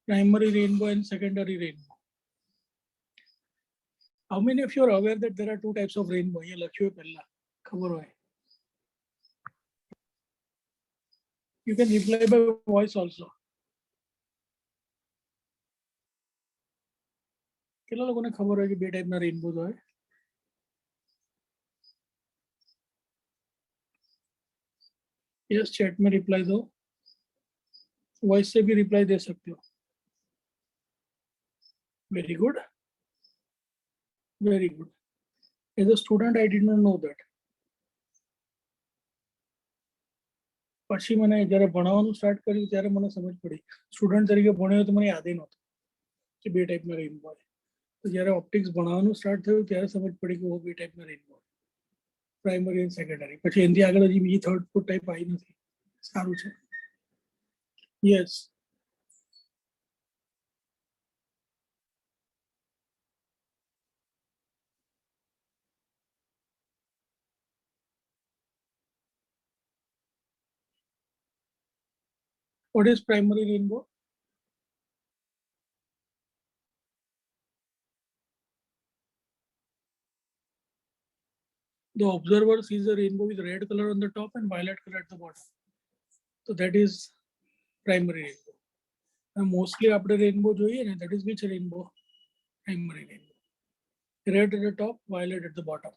primary rainbow and secondary rainbow. How many of you are aware that there are two types of rainbow? ये लक्ष्य पहला खबर है. You can reply by voice also. कितना लोगों ने खबर है कि बे टाइप ना रेनबो जो है? यस, चैट में रिप्लाई दो. वॉइस से भी रिप्लाई दे सकते हो. Very good, very good. As a student I did not know that. પછી મને જ્યારે ભણાવવાનું સ્ટાર્ટ કર્યું ત્યારે મને સમજ પડી. સ્ટુડન્ટ તરીકે ભણ્યો તો મને યાદ નહોતું કે બે ટાઈપના રેનબો હોય. તો જ્યારે ઓપ્ટિક્સ ભણાવવાનું સ્ટાર્ટ થયું ત્યારે સમજ પડી કે બે ટાઈપના રેનબો હોય, પ્રાઇમરી એન્ડ સેકન્ડરી. પછી એનાથી આગળ હજી બીજી થર્ડ ફોર્થ ટાઈપ આવી નથી. સારું છે. Yes. What is primary rainbow? The observer sees a rainbow with red color on the top and violet color at the bottom. So that is primary rainbow. And mostly after rainbow જોઈએ ને, that is which rainbow? Primary rainbow. Red at the top, violet at the bottom.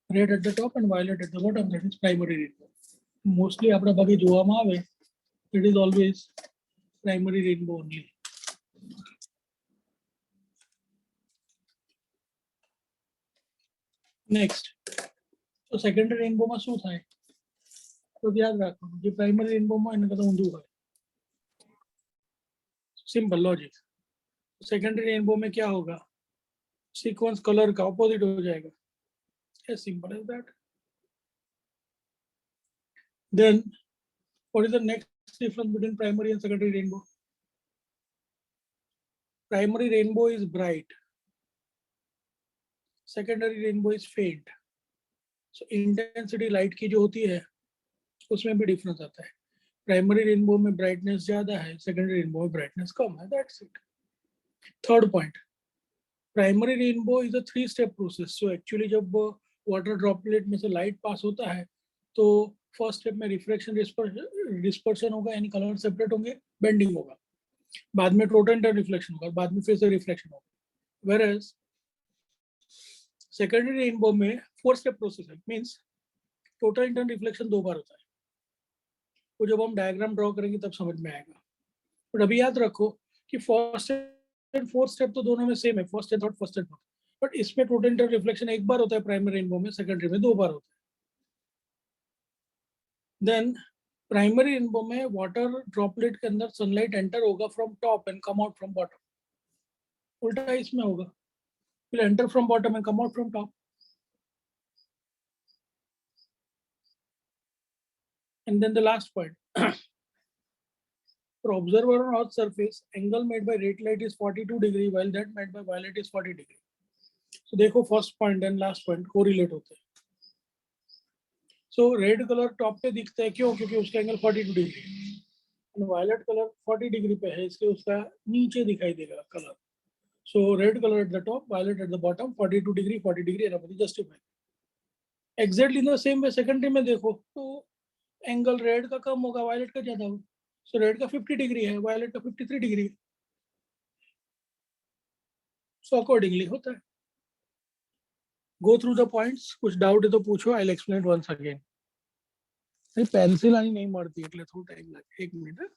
Red at the top and violet at the bottom, that is primary rainbow. Mostly આપણા ભાગે જોવામાં આવે, it is always primary rainbow only. Next, so secondary rainbow માં શું થાય? તો યાદ રાખવાનું, જે primary rainbow માં એના કરતાં ઊંધું હોય. Simple logic. Secondary rainbow में क्या होगा? Sequence color का opposite हो जाएगा. As simple as that. Then, what is the next difference between primary and secondary rainbow? Primary rainbow is bright. Secondary rainbow is faint. So intensity light की जो होती है, उसमें भी difference आता है. Primary rainbow में brightness ज़्यादा है, secondary rainbow में brightness कम है. That's it. Third point. Primary rainbow is a 3-step process. So actually जब water droplet में से light pass होता है, तो फर्स्ट स्टेप में रिफ्रैक्शन डिस्पर्शन होगा, यानी कलर सेपरेट होंगे, बेंडिंग होगा. बाद में टोटल इंटर रिफ्लेक्शन होगा, बाद में फिर से रिफ्लेक्शन होगा. वेयरएज सेकेंडरी रेनबो में 4 स्टेप प्रोसेस है. मींस टोटल इंटर रिफ्लेक्शन 2 बार होता है. वो जब हम डायग्राम ड्रॉ करेंगे तब समझ में आएगा. बट अभी याद रखो कि फर्स्ट एंड फोर्थ स्टेप तो दोनों में सेम है, first and third, first and fourth. But इसमें टोटल इंटर रिफ्लेक्शन 1 बार होता है प्राइमरी रेनबो में, सेकेंडरी में 2 बार होता है. देन प्राइमरी रेनबो में वाटर ड्रॉपलेट के अंदर सनलाइट एंटर होगा from top and come out from bottom. उल्टा इसमें होगा, will enter from bottom and come out from top. And then the last point. For observer on Earth's surface, angle made by red light is 42 degree, while that made by violet is 40 degree. So देखो first point and last point correlate होते हैं. So red color top पे दिखता है, क्यों? क्योंकि उसका angle 42 degree है. And violet color 40 डिग्री पे है, इसलिए उसका नीचे दिखाई देगा colour. So red color at the top, violet at the bottom, 42 degree, 40 degree, एनाबॉडी justify. Exactly in the same way secondary में देखो तो एंगल रेड का कम होगा, वायलेट का ज्यादा होगा. सो रेड का 50 डिग्री है, वायलेट का 53 डिग्री. सो अकॉर्डिंगली होता है. Go through the points. कुछ डाउट है तो पूछो, I will explain once again. Pencil आनी नहीं मरती એટલે થોડું ટાઈમ લાગે. 1 મિનિટ.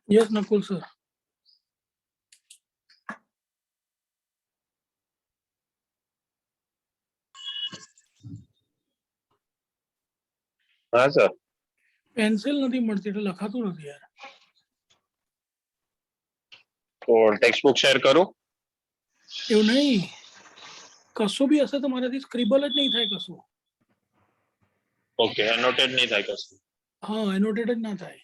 Yes, Nakul sir. હા સર. પેન્સિલ નથી મળતી એટલે લખાતું નથી યાર. તો ટેક્સ્ટ બુક શેર કરું? એવું નહીં, કશું બી હશે તો મારાથી સ્ક્રિબલ જ નહીં થાય કશું. ઓકે, એનોટેડ નહીં થાય કશું. હા, એનોટેડ જ ના થાય.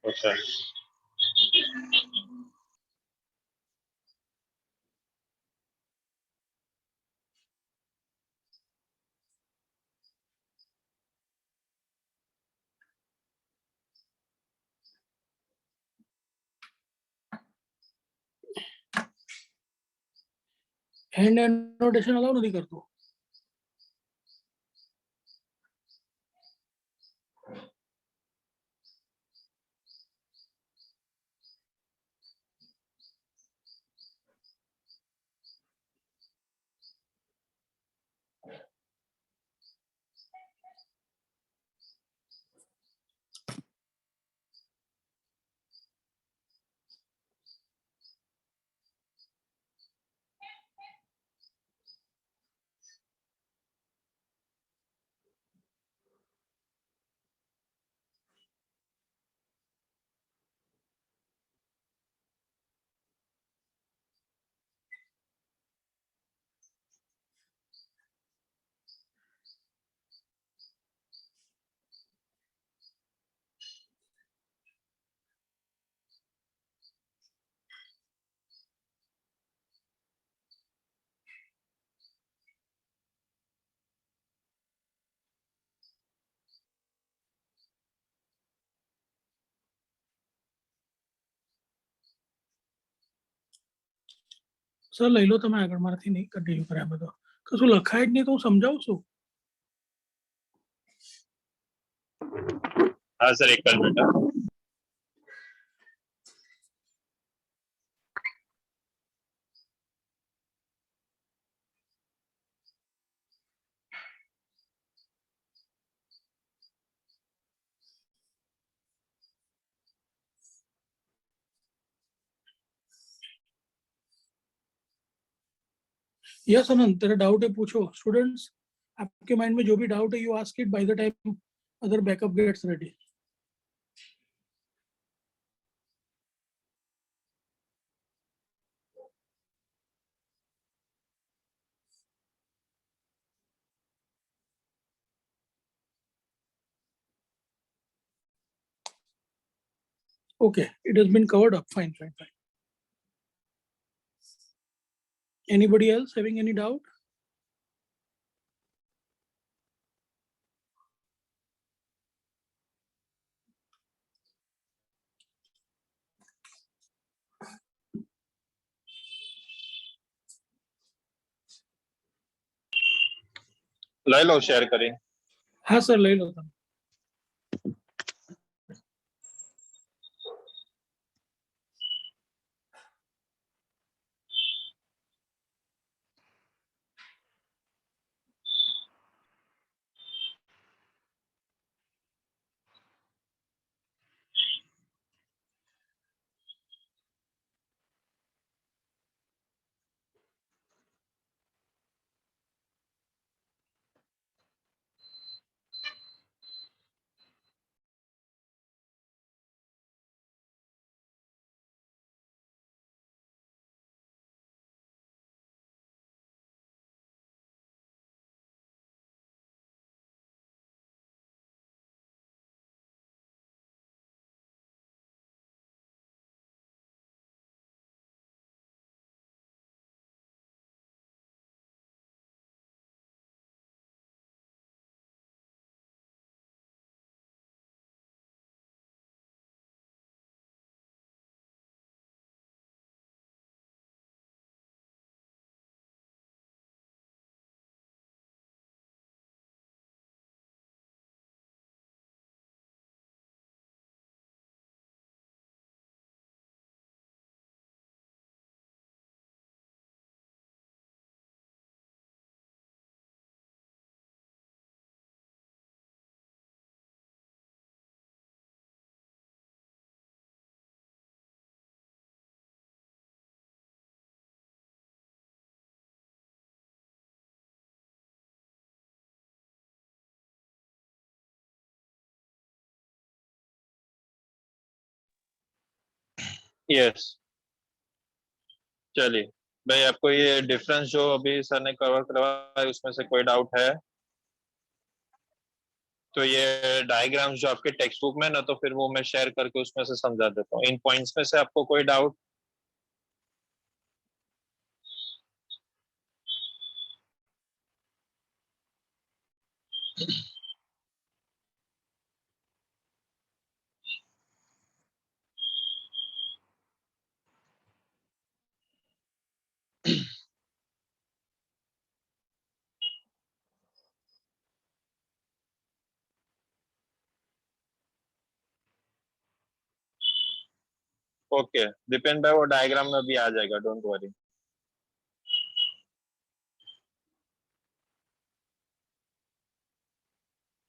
ઓકે. હેન્ડ એનોટેશન અલાઉ નથી કરતું. સર લઈ લો તમે આગળ, મારાથી નહીં કન્ટિન્યુ કર્યા બધો. કશું લખાય જ નહીં તો હું સમજાવું છું. હા સર, એક જ મિનિટ. यस अनंत, तेरा डाउट है पूछो. स्टूडेंट्स, आपके माइंड में जो भी डाउट है you ask it by the time other backup gets ready. Okay, it has been covered up. Fine, fine, fine. Anybody else having any doubt? લઈ લો શેર કરી. हाँ सर, ले लो तुम. यस, चलिए भाई, आपको ये डिफरेंस जो अभी सर ने कवर करवाया है उसमें से कोई डाउट है? तो ये डायग्राम्स जो आपके टेक्स्ट बुक में ना, तो फिर वो मैं शेयर करके उसमें से समझा देता हूँ। इन पॉइंट्स में से आपको कोई डाउट? ओके, दीपेन भाई वो डायग्राम में भी आ जाएगा, डोंट वरी।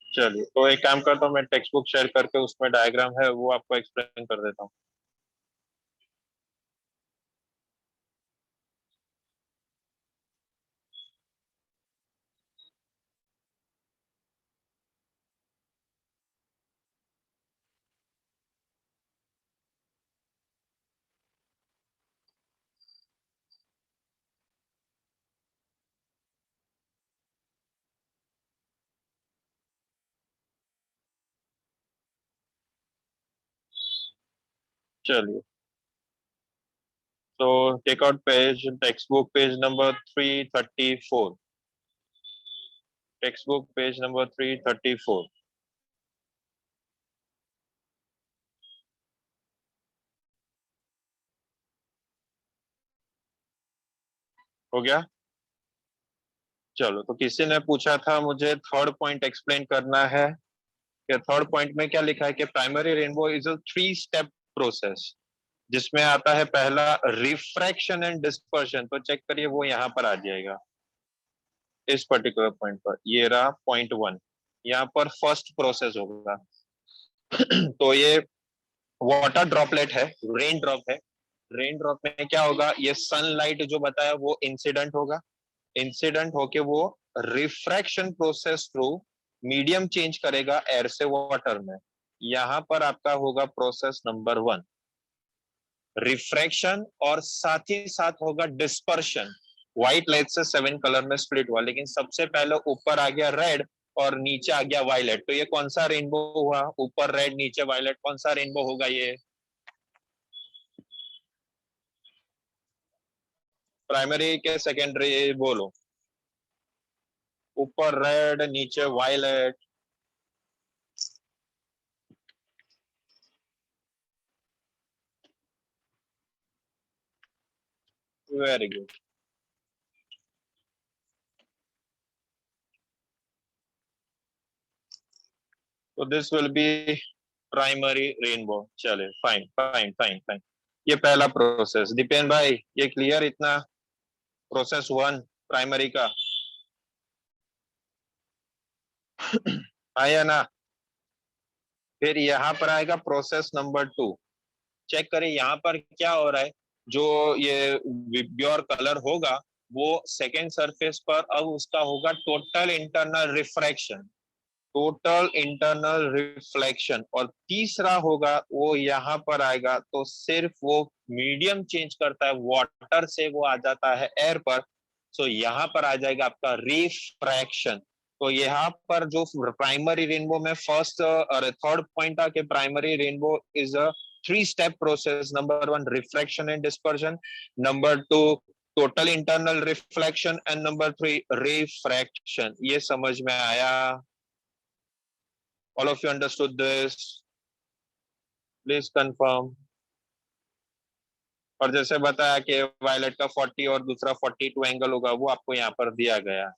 चलिए, तो एक काम करता हूँ, मैं टेक्स्ट बुक शेयर करके उसमें डायग्राम है वो आपको एक्सप्लेन कर देता हूँ। चलिए, तो take out page, text book page number 334। Text book page number 334। हो गया? चलो, तो किसी ने पूछा था मुझे थर्ड पॉइंट एक्सप्लेन करना है कि थर्ड पॉइंट में क्या लिखा है कि primary rainbow is a 3 step process, जिसमें आता है पहला रिफ्रैक्शन एंड डिस्पर्शन। तो चेक करिए, वो यहाँ पर आ जाएगा इस पर्टिकुलर पॉइंट पर। ये रहा पॉइंट 1, यहाँ पर फर्स्ट प्रोसेस होगा। तो ये वाटर ड्रॉपलेट है, रेन ड्रॉप है। रेन ड्रॉप में क्या होगा, ये सनलाइट जो बताया वो इंसिडेंट होगा। इंसिडेंट होके वो refraction process through medium change करेगा एयर से वाटर में। यहां पर आपका होगा प्रोसेस नंबर 1 रिफ्रैक्शन, और साथ ही साथ होगा डिस्पर्शन। व्हाइट लाइट से 7 कलर में स्प्लिट हुआ, लेकिन सबसे पहले ऊपर आ गया रेड और नीचे आ गया वायलेट। तो ये कौन सा रेनबो हुआ? ऊपर रेड नीचे वायलेट, कौन सा रेनबो होगा ये? प्राइमरी के सेकेंडरी बोलो। ऊपर रेड नीचे वायलेट। Very good. तो this will be primary rainbow. चले, फाइन फाइन फाइन फाइन। ये पहला प्रोसेस, दीपेन भाई ये क्लियर इतना? प्रोसेस 1 प्राइमरी का आया ना? फिर यहाँ पर आएगा प्रोसेस नंबर 2। चेक करें यहाँ पर क्या हो रहा है। जो ये विब्योर कलर होगा वो सेकेंड सरफेस पर अब उसका होगा total internal refraction, total internal reflection. और तीसरा होगा वो यहाँ पर आएगा, तो सिर्फ वो मीडियम चेंज करता है, वाटर से वो आ जाता है एयर पर। सो यहाँ पर आ जाएगा आपका रिफ्रैक्शन। तो यहाँ पर जो प्राइमरी रेनबो में फर्स्ट और थर्ड पॉइंट था कि primary rainbow is a 3 step process. Number 1 refraction and dispersion, number 2 total internal reflection, and number 3 refraction. ये समझ में आया? All of you understood this? Please confirm. और जैसे बताया कि वायलेट का 40 और दूसरा 42 एंगल होगा, वो आपको यहाँ पर दिया गया।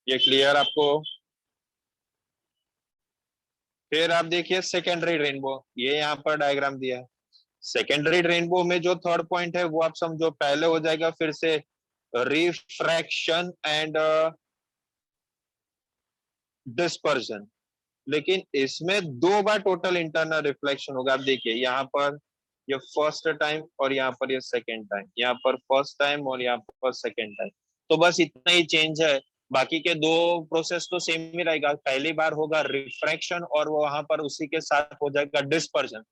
ये क्लियर आपको? फिर आप देखिए सेकेंडरी रेनबो, ये यहाँ पर डायग्राम दिया है। सेकेंडरी रेनबो में जो थर्ड पॉइंट है वो आप समझो पहले हो जाएगा फिर से रिफ्रैक्शन एंड डिस्पर्जन। लेकिन इसमें 2 बार टोटल इंटरनल रिफ्लेक्शन होगा। आप देखिए यहाँ पर ये फर्स्ट टाइम और यहाँ पर ये सेकेंड टाइम, यहाँ पर फर्स्ट टाइम और यहाँ पर सेकेंड टाइम। तो बस इतना ही चेंज है बाकी के दो प्रोसेस तो सेम ही रहेगा, पहली बार होगा रिफ्रैक्शन और वो वहां पर उसी के साथ हो जाएगा डिस्पर्जन,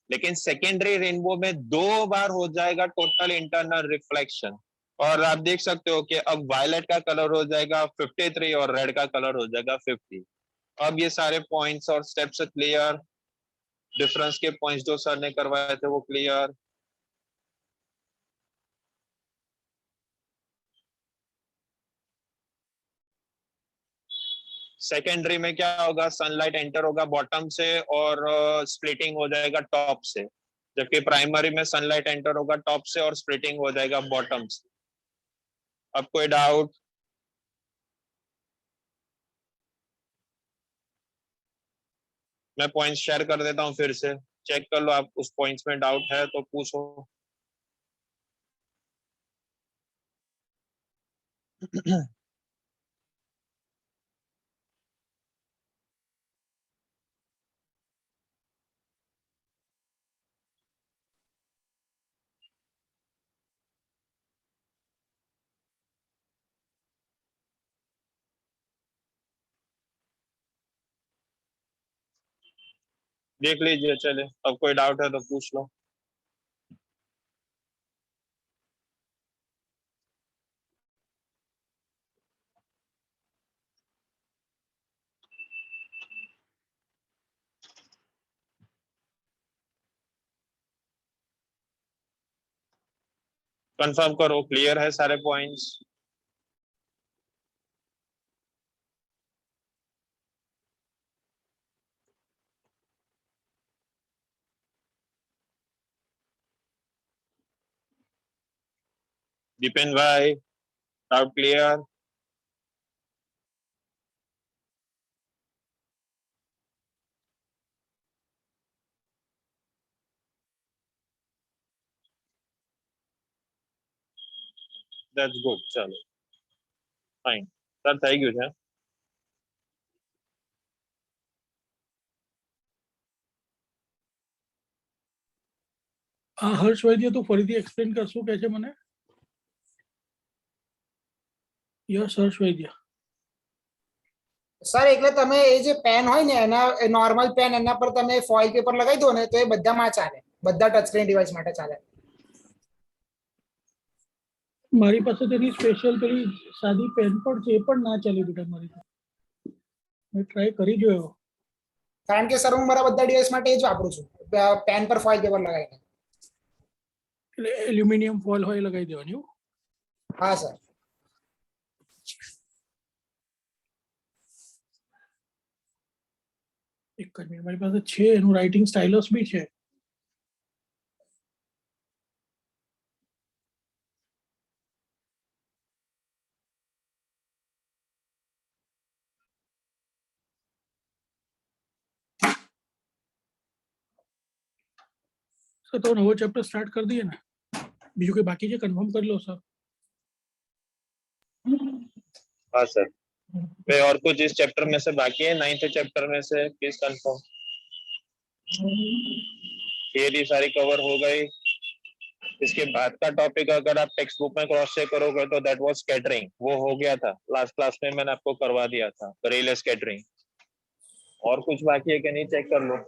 लेकिन सेकेंडरी रेनबो में 2 बार हो जाएगा टोटल इंटरनल रिफ्लेक्शन। और आप देख सकते हो कि अब वायलेट का कलर हो जाएगा 53 और रेड का कलर हो जाएगा 50। अब ये सारे पॉइंट्स और स्टेप्स क्लियर, डिफरेंस के पॉइंट्स जो सर ने करवाए थे वो क्लियर। सेकेंडरी में क्या होगा, सनलाइट एंटर होगा बॉटम से और स्प्लिटिंग हो जाएगा टॉप से, जबकि प्राइमरी में सनलाइट एंटर होगा टॉप से और स्प्लिटिंग हो जाएगा बॉटम से। अब कोई डाउट? मैं पॉइंट्स शेयर कर देता हूँ फिर से, चेक कर लो, आप उस पॉइंट्स में डाउट है तो पूछो। देख लीजिए, चले अब कोई डाउट है तो पूछ लो। कंफर्म करो क्लियर है सारे पॉइंट्स। दीपेन भाई, डाउट क्लियर? दैट्स गुड, चलो fine sir, thank you sir. હા હર્ષ વૈદ્ય તો ફરીથી એક્સપ્લેન કરશો કે છે મને? યસ હર્ષ વૈદ્ય. સર એટલે તમે એ જે પેન હોય ને એના નોર્મલ પેન એના પર તમે ફોઇલ પેપર લગાવી દો ને તો એ બધામાં ચાલે, બધા ટચ સ્ક્રીન ડિવાઇસ માટે ચાલે. મારી પાસે તેની સ્પેશિયલ પેલી સાદી પેન પણ છે, એ પણ ના ચાલી બેટા મારી પાસે. મેં ટ્રાય કરી જોયો. કારણ કે સર હું મારા બધા ડિવાઇસ માટે એ જ વાપરું છું, પેન પર ફોઇલ પેપર લગાવીને. એટલે એલ્યુમિનિયમ ફોઇલ હોય એ લગાવી દેવાની એવું? હા સર. એક જ મિનિટ, મારી પાસે છે એનું રાઇટિંગ સ્ટાઇલસ બી છે. સર તો નવો ચેપ્ટર સ્ટાર્ટ કરી દઈએ ને, બીજું કોઈ બાકી છે કન્ફર્મ કરી લો સર. हाँ सर, कोई और कुछ इस चैप्टर में से बाकी है? 9th चैप्टर में से प्लीज कंफर्म। थियरी सारी कवर हो गई। इसके बाद का टॉपिक अगर आप टेक्स्ट बुक में क्रॉस चेक करोगे तो दैट वाज स्कैटरिंग, वो हो गया था लास्ट क्लास में, मैंने आपको करवा दिया था रेल स्कैटरिंग। और कुछ बाकी है कि नहीं, चेक कर लो।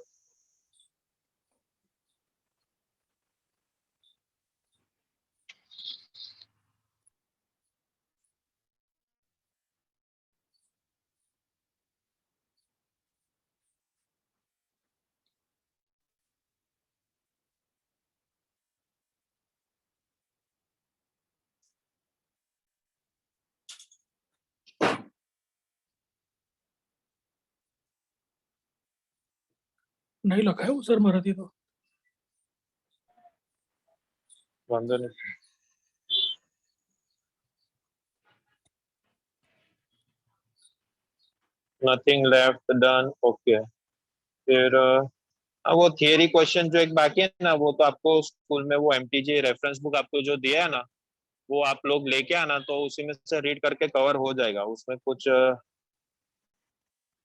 નહીં લખાયું સર મારાથી તો. वांदो नहीं, नथिंग लेफ्ट डन, ओके। फिर वो थियरी क्वेश्चन जो एक बाकी है ना, वो तो आपको स्कूल में वो एमटीजे रेफरेंस बुक आपको जो दिया है ना, वो आप लोग लेके आना, तो उसी में से रीड करके कवर हो जाएगा। उसमें कुछ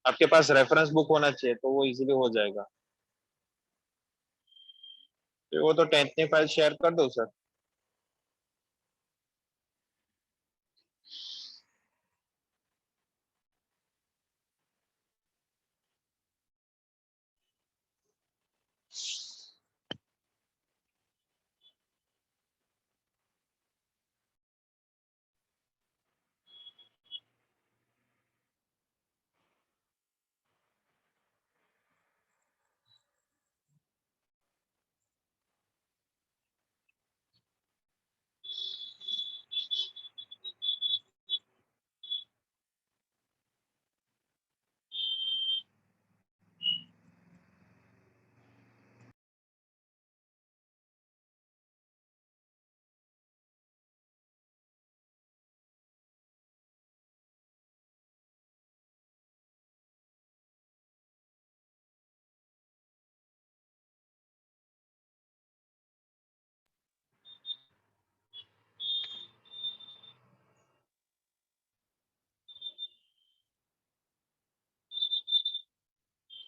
आपके पास रेफरेंस बुक होना चाहिए तो वो इजीली हो जाएगा। तो वो तो 10th की फाइल शेयर कर दो सर।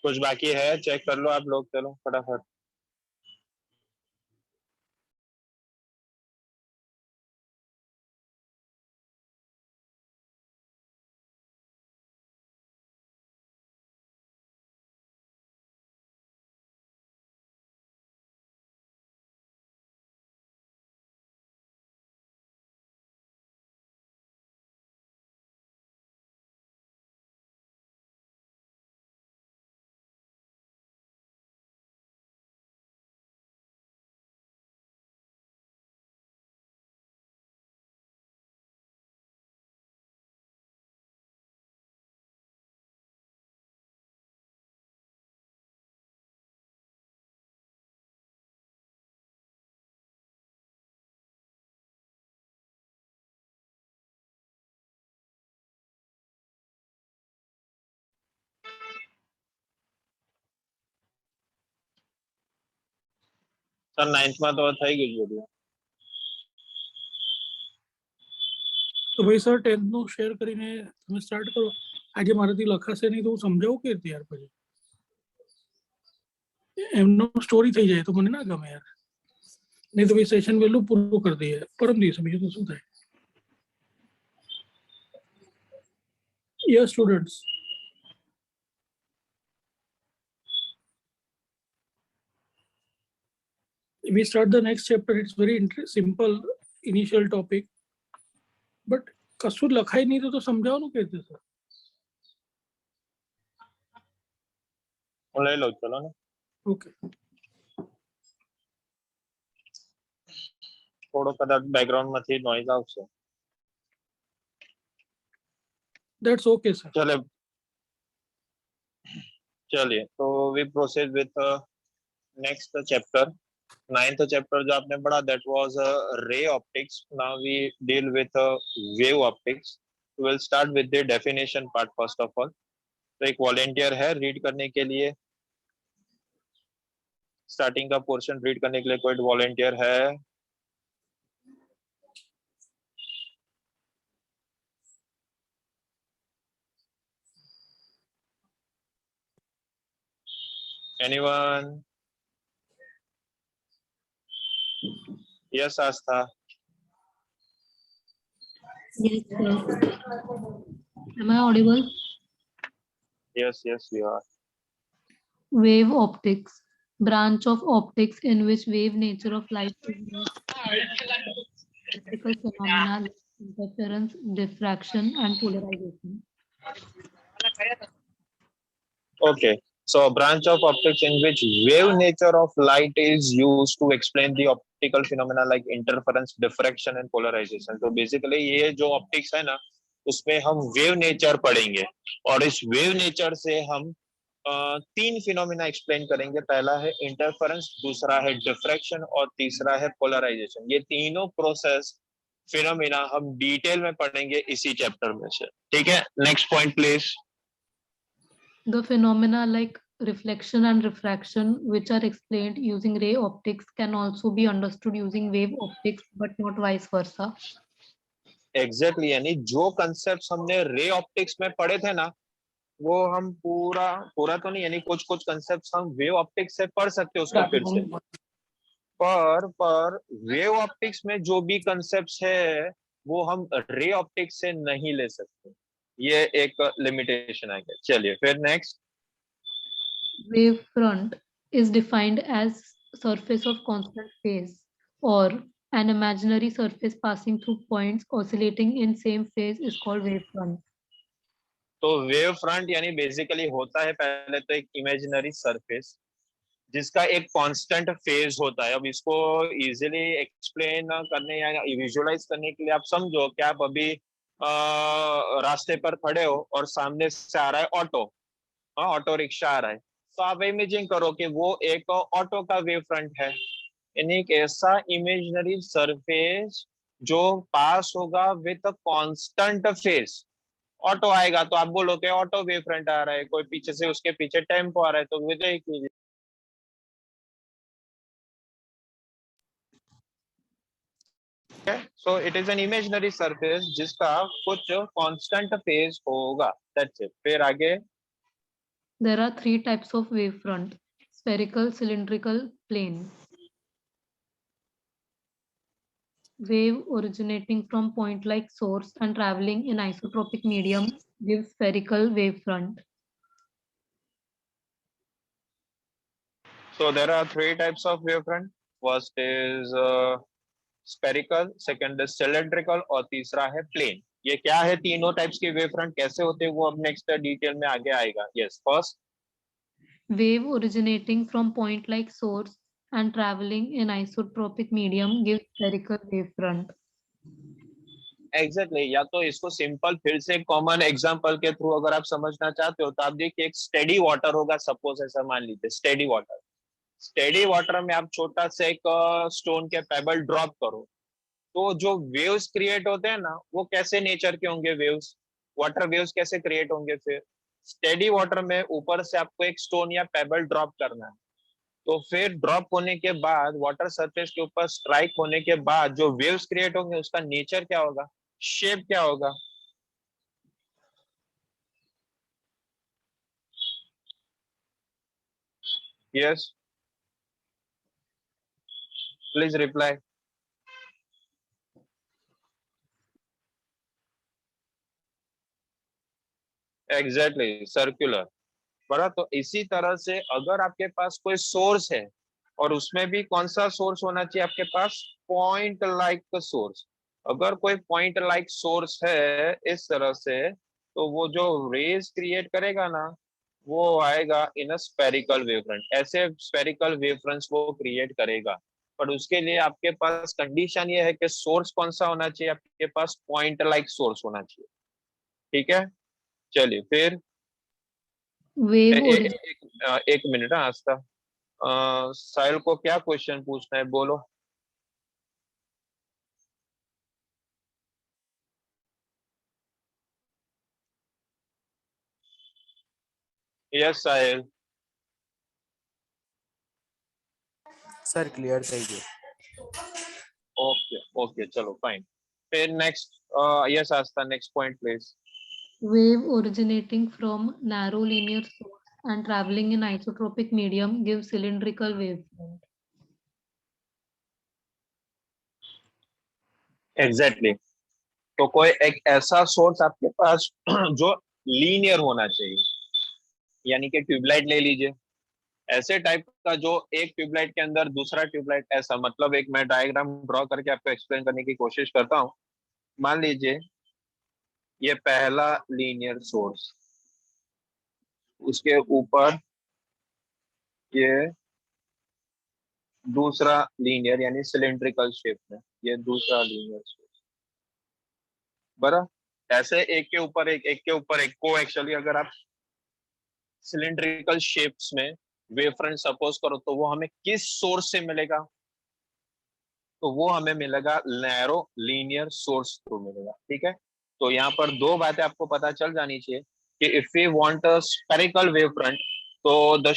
कुछ बाकी है, चेक कर लो आप लोग, चलो फटाफट। સર 9th માં તો થઈ ગયું બધું। તો ભાઈ સર 10th નું શેર કરીને તમે સ્ટાર્ટ કરો। આજે મારાથી લખાશે નહીં તો હું સમજાવું કે ત્યાર પછી એમનો સ્ટોરી થઈ જાય તો મને ના ગમે યાર। નહીં તો ભાઈ સેશન વહેલું પૂરું કરી દઈએ પરમ દિવસે, બીજું તો શું થાય। Yes students, we start the next chapter. It's very simple initial topic, but કશું લખાય નહીં તો સમજાવવાનું કે રીતે સર? હું લઈ લઉં, ચલો ને। ઓકે, થોડો કદાચ બેકગ્રાઉન્ડ માંથી નોઈઝ આવશે। that's okay sir. चलिए तो we proceed with next chapter. 9th chapter जो आपने पढ़ा that was ray optics. Now we deal with wave optics. Will start with the definition part first of all. तो एक volunteer है read करने के लिए, स्टार्टिंग का पोर्शन रीड करने के लिए कोई वॉलंटियर है? Anyone? Yes Aastha. Yes, sir. Am I audible? Yes, you are. Wave optics, branch of optics in which wave nature of light is used for optical phenomena like interference, diffraction, and polarization. Okay. So a branch of optics in which wave nature of light is used to explain the optical phenomena like interference, diffraction and polarization. तो basically ये जो optics है ना, उसमें हम wave nature पढ़ेंगे और इस wave nature से हम तीन फिनोमिना एक्सप्लेन करेंगे। पहला है इंटरफेरेंस, दूसरा है डिफ्रैक्शन और तीसरा है पोलराइजेशन। ये तीनों प्रोसेस फिनोमिना हम डिटेल में पढ़ेंगे इसी चैप्टर में से। ठीक है, next point please. The phenomena like reflection and refraction, which are explained using ray optics, can also be understood using wave optics, but not vice versa. Exactly यानी जो कंसेप्ट हमने रे ऑप्टिक्स में पढ़े थे ना, वो हम पूरा तो नहीं, यानी कुछ कंसेप्ट हम वेव ऑप्टिक्स से पढ़ सकते हैं उसको फिर से। पर वेव ऑप्टिक्स में जो भी कंसेप्ट है वो हम रे ऑप्टिक्स से नहीं ले सकते। ये एक लिमिटेशन है। चलिए फिर next. Wave front is defined as surface of constant phase or an imaginary surface passing through points oscillating in same phase is called wave front. तो वेव फ्रंट यानी बेसिकली होता है पहले तो एक इमेजिनरी सरफेस जिसका एक कांस्टेंट फेज होता है। अब इसको इजीली एक्सप्लेन करने या विजुअलाइज करने के लिए आप समझो कि आप अभी रास्ते पर खड़े हो और सामने से आ रहा है ऑटो रिक्शा आ रहा है, तो आप इमेजिन करो कि वो एक ऑटो का वेव फ्रंट है, यानी एक ऐसा इमेजिनरी सरफेस जो पास होगा विद कांस्टेंट फेज। ऑटो आएगा तो आप बोलो कि ऑटो वेव फ्रंट आ रहा है, कोई पीछे से उसके पीछे टेम्पो आ रहा है तो वो देखिए। So it is an imaginary surface जिसका कुछ constant phase होगा। That's it. फिर आगे There are three types of wavefront: spherical, cylindrical, plane. Wave originating from point-like source and traveling in isotropic medium gives spherical wavefront. So there are three types of wavefront. First is spherical, second is cylindrical और तीसरा है plane. ये क्या है तीनों types के wavefront कैसे होते हैं वो अब नेक्स्ट डिटेल में आगे आएगा. Yes, first Wave originating from point-like source and traveling in isotropic medium gives spherical wavefront. Exactly या तो इसको सिंपल फिर से कॉमन एग्जांपल के थ्रू अगर आप समझना चाहते हो तो आप देखिए एक स्टेडी वाटर होगा, सपोज ऐसा मान लीजिए स्टेडी वाटर में आप छोटा सा एक स्टोन के पेबल ड्रॉप करो तो जो वेव्स क्रिएट होते हैं ना वो कैसे नेचर के होंगे, वेव्स वाटर वेव्स कैसे क्रिएट होंगे. फिर स्टेडी वाटर में ऊपर से आपको एक स्टोन या पेबल ड्रॉप करना है तो फिर ड्रॉप होने के बाद वाटर सरफेस के ऊपर स्ट्राइक होने के बाद जो वेव्स क्रिएट होंगे उसका नेचर क्या होगा, शेप क्या होगा. Yes, please reply. Exactly circular. बड़ा तो इसी तरह से अगर आपके पास कोई सोर्स है और उसमें भी कौन सा सोर्स होना चाहिए आपके पास, पॉइंट लाइक सोर्स. अगर कोई पॉइंट लाइक सोर्स है इस तरह से तो वो जो रेज क्रिएट करेगा ना वो आएगा इन अ स्फेरिकल वेवफ्रंट. ऐसे स्फेरिकल वेवफ्रंट्स वो क्रिएट करेगा. पर उसके लिए आपके पास कंडीशन ये है कि सोर्स कौन सा होना चाहिए, आपके पास पॉइंट लाइक सोर्स होना चाहिए. ठीक है, चलिए फिर Wave origin एक मिनट आस्था. साहिल को क्या क्वेश्चन पूछना है बोलो. यस साहिल. सर क्लियर चाहिए. ओके ओके चलो फाइन. फिर next yes Aastha next point please. wave originating from narrow linear source and traveling in isotropic medium gives cylindrical wavefront. Exactly. तो कोई एक ऐसा सोर्स आपके पास जो लीनियर होना चाहिए, यानी कि ट्यूबलाइट ले लीजिए. ऐसे टाइप का जो एक ट्यूबलाइट के अंदर दूसरा ट्यूबलाइट, ऐसा मतलब एक मैं डायग्राम ड्रॉ करके आपको एक्सप्लेन करने की कोशिश करता हूँ. मान लीजिए ये पहला लीनियर सोर्स, उसके ऊपर ये दूसरा लीनियर यानी सिलेंड्रिकल शेप में ये दूसरा लीनियर सोर्स. बराबर ऐसे एक के ऊपर एक को एक्चुअली अगर आप सिलेंड्रिकल शेप्स में वेवफ्रंट सपोज करो तो वो हमें किस सोर्स से मिलेगा, तो वो हमें मिलेगा नैरो लीनियर सोर्स थ्रू मिलेगा. ठीक है, तो यहाँ पर दो बातें आपको पता चल जानी चाहिए कि if we want a spherical wavefront तो the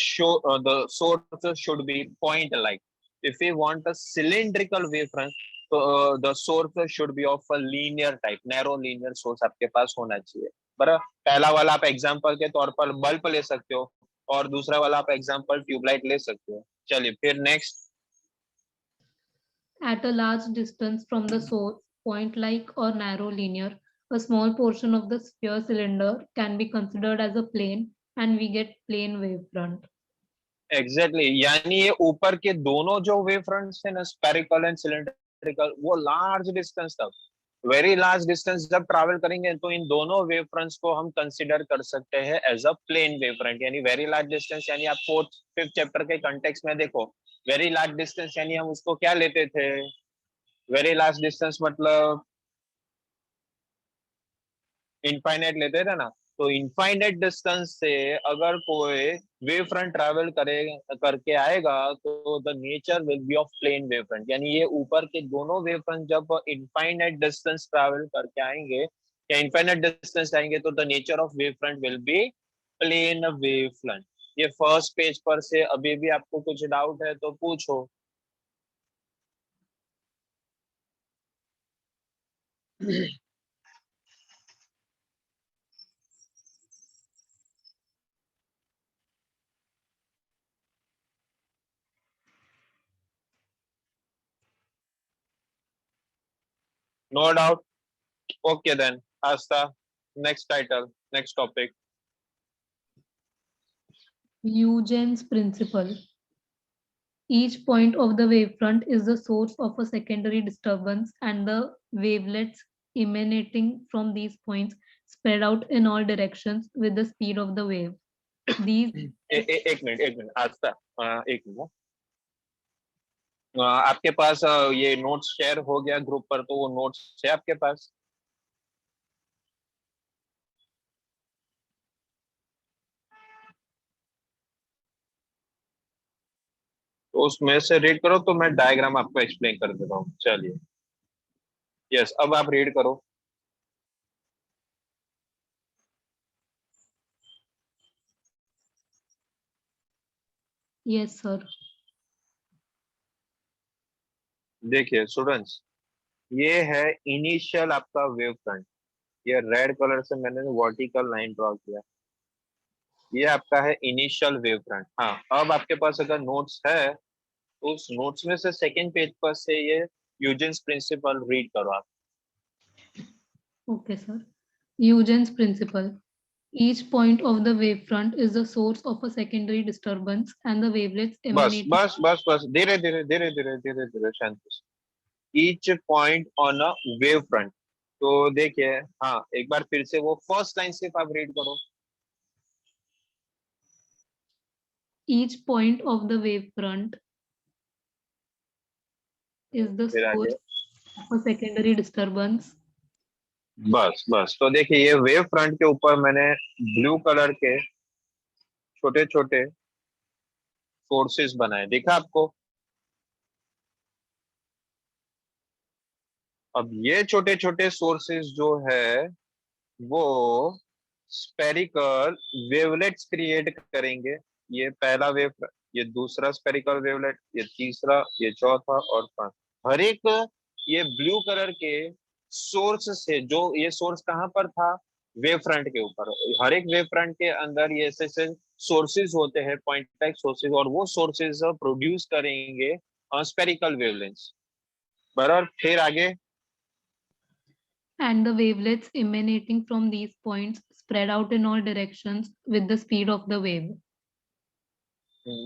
source should be point like. If we want a cylindrical wavefront तो the source should be of a linear type, narrow linear source आपके पास होना चाहिए. बराबर पहला वाला आप एग्जांपल के तौर पर बल्ब ले सकते हो और दूसरा वाला आप एग्जांपल ट्यूबलाइट ले सकते हो. चलिए फिर next. At a large distance from the source, point-like or narrow linear, a small portion of the sphere cylinder can be considered as a plane and we get plane wavefront. Exactly यानी ये ऊपर के दोनों जो wave fronts है ना spherical and cylindrical वो large distance तक, वेरी लार्ज डिस्टेंस जब ट्रैवल करेंगे तो इन दोनों वेव फ्रंट्स को हम कंसीडर कर सकते हैं as a plane wave front. यानी वेरी लार्ज डिस्टेंस यानी आप फोर्थ फिफ्थ चैप्टर के कंटेक्स्ट में देखो वेरी लार्ज डिस्टेंस यानी हम उसको क्या लेते थे, वेरी लार्ज डिस्टेंस मतलब इनफाइनाइट लेते थे ना. तो इनफाइनाइट डिस्टेंस से अगर कोई वेव फ्रंट ट्रैवल करे करके आएगा तो the nature will be of plane wave front. यानी ये ऊपर के दोनों वेव फ्रंट जब इनफाइनाइट डिस्टेंस ट्रैवल करके आएंगे या इनफाइनाइट डिस्टेंस आएंगे तो the nature of wave front will be plane wave front. ये फर्स्ट पेज पर से अभी भी आपको कुछ डाउट है तो पूछो. No doubt. Okay then. Asta, next title, next topic. Huygens principle. Each point of the wavefront is the source of a secondary disturbance, and the wavelets emanating from these points spread out in all directions with the speed of the wave. These एक minute आस्था, एक minute. आपके पास ये notes share हो गया group पर, तो वो notes है आपके पास? तो उसमें से रीड करो, तो मैं डायग्राम आपको एक्सप्लेन कर देता हूँ। चलिए, यस, अब आप रीड करो। yes sir. देखिए स्टूडेंट्स, ये है इनिशियल आपका वेव फ्रंट। ये रेड कलर से मैंने वर्टिकल लाइन ड्रॉ किया। ये आपका है इनिशियल वेव फ्रंट। हाँ, अब आपके पास अगर नोट्स है तो उस नोट्स में से सेकंड पेज पर से ये ह्यूजेंस प्रिंसिपल रीड करो आप। Okay sir. Huygens principle. Each point of the wavefront is the source of a secondary disturbance, and the wavelets बस emanating. बस बस बस, धीरे धीरे धीरे धीरे धीरे धीरे, शांति से। Each point on a wave front. तो देखिए, हाँ, एक बार फिर से वो फर्स्ट लाइन सिर्फ आप रीड करो। Each point of the wavefront is the फिर आगे, source of a secondary disturbance. बस बस। तो देखिए, ये वेव फ्रंट के ऊपर मैंने ब्लू कलर के छोटे छोटे सोर्सेस बनाए, देखा आपको? अब ये छोटे छोटे सोर्सेस जो है वो स्पेरिकल वेवलेट्स क्रिएट करेंगे। ये पहला वेव, ये दूसरा स्पेरिकल वेवलेट, ये तीसरा, ये चौथा और पांचवा। हर एक ये ब्लू कलर के सोर्स से, जो ये सोर्स कहाँ पर था? वेव फ्रंट के ऊपर। हर एक वेव फ्रंट के अंदर ये ऐसे सोर्सेज होते हैं, पॉइंट टाइप सोर्सेज, और वो सोर्सेज प्रोड्यूस करेंगे स्पेरिकल वेवलेंथ्स। बराबर। फिर आगे, And the wavelets emanating from these points spread out in all directions with the speed of the wave.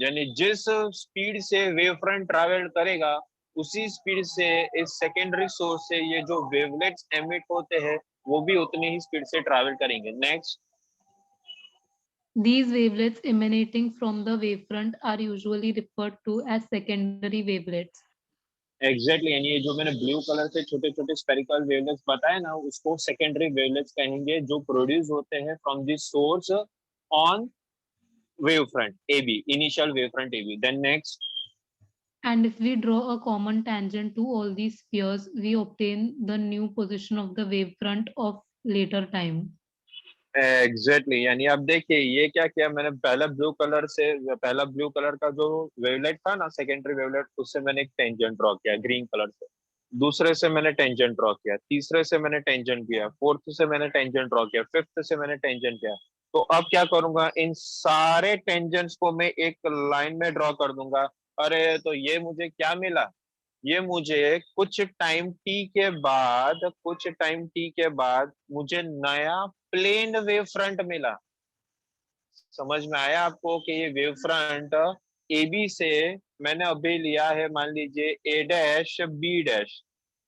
यानी जिस स्पीड से वेव फ्रंट ट्रैवल करेगा उसी स्पीड से इस सेकेंडरी सोर्स से ये जो वेवलेट्स एमिट होते हैं वो भी उतनी ही स्पीड से ट्रैवल करेंगे। Next, These wavelets emanating from the wavefront are usually referred to as secondary wavelets. Exactly, यानी ये जो मैंने ब्लू कलर से छोटे छोटे स्पेरिकल वेवलेट्स बताए ना, उसको सेकेंडरी वेवलेट्स कहेंगे, जो प्रोड्यूस होते हैं from this source on wave front AB, initial wave front AB। Then next, And if we draw a common tangent to all these spheres, we obtain the new position of the wavefront of later time. Exactly, यानी अब देखिए ये क्या किया मैंने, पहला blue colour का जो वेवलेट था ना, सेकेंडरी वेवलेट, उससे मैंने एक टेंजेंट ड्रॉ किया ग्रीन कलर से। दूसरे से मैंने टेंजेंट ड्रॉ किया, तीसरे से मैंने टेंजेंट किया, फोर्थ से मैंने टेंजेंट ड्रॉ किया, फिफ्थ से मैंने टेंजेंट किया। तो अब क्या करूंगा, इन सारे टेंजेंट्स को मैं एक लाइन में ड्रॉ कर दूंगा। अरे तो ये मुझे क्या मिला? ये मुझे कुछ टाइम टी के बाद मुझे नया प्लेन वेव फ्रंट मिला। समझ में आया आपको कि ये वेव फ्रंट AB से मैंने अभी लिया है, मान लीजिए A' B',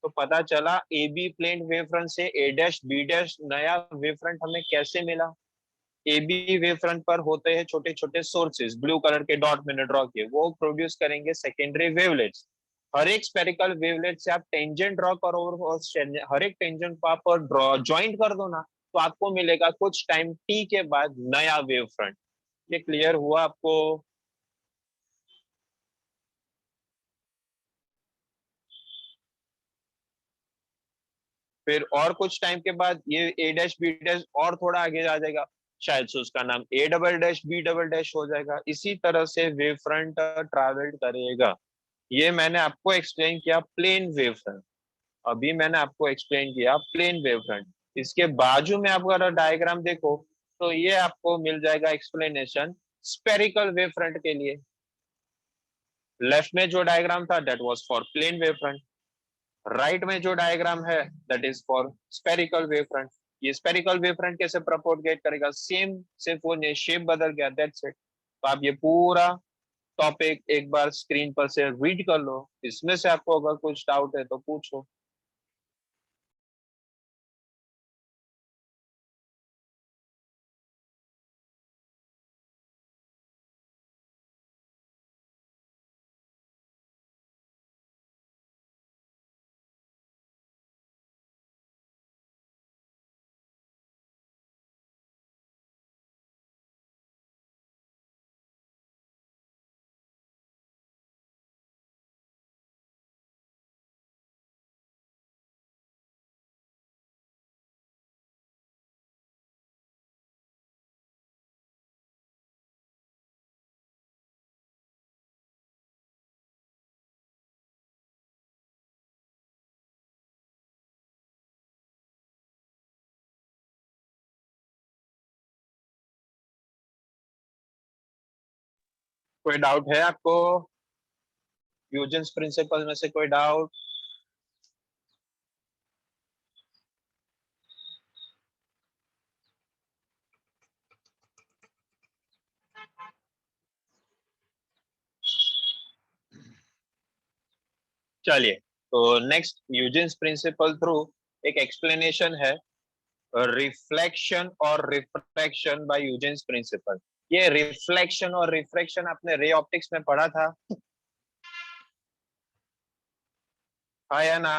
तो पता चला AB प्लेन वेव फ्रंट से A' B' नया वेव फ्रंट हमें कैसे मिला? AB वेव फ्रंट पर होते हैं छोटे छोटे सोर्सेज, ब्लू कलर के डॉट मैंने ड्रॉ किए, वो प्रोड्यूस करेंगे सेकेंडरी वेवलेट्स। हर एक स्पेरिकल वेवलेट से आप टेंजेंट ड्रॉ करो और हर एक टेंजेंट को आप ड्रॉ ज्वाइंट कर दो ना, तो आपको मिलेगा कुछ टाइम T के बाद नया वेव फ्रंट। ये क्लियर हुआ आपको? फिर और कुछ टाइम के बाद ये A', B' और थोड़ा आगे आ जाएगा, शायद से उसका नाम A', B' हो जाएगा। इसी तरह से वेव फ्रंट ट्रैवल करेगा। ये मैंने आपको एक्सप्लेन किया प्लेन वेव फ्रंट। अभी मैंने आपको एक्सप्लेन किया प्लेन वेव फ्रंट। इसके बाजू में आप अगर डायग्राम देखो तो ये आपको मिल जाएगा एक्सप्लेनेशन स्पेरिकल वेव फ्रंट के लिए। लेफ्ट में जो डायग्राम था that was for plane wave front. Right में जो डायग्राम है that is for spherical wave front. ये स्पेरिकल वेव फ्रंट कैसे प्रोपोगेट करेगा, सेम, सिर्फ वो शेप बदल गया, दैट्स इट। तो आप ये पूरा टॉपिक एक बार स्क्रीन पर से रीड कर लो, इसमें से आपको अगर कुछ डाउट है तो पूछो। कोई डाउट है आपको, ह्यूजेंस प्रिंसिपल में से कोई डाउट? चलिए, तो नेक्स्ट ह्यूजेंस प्रिंसिपल थ्रू एक एक्सप्लेनेशन है, रिफ्लेक्शन और रिफ्रैक्शन बाय ह्यूजेंस प्रिंसिपल। ये रिफ्लेक्शन और रिफ्रैक्शन आपने रे ऑप्टिक्स में पढ़ा था, हाँ या ना?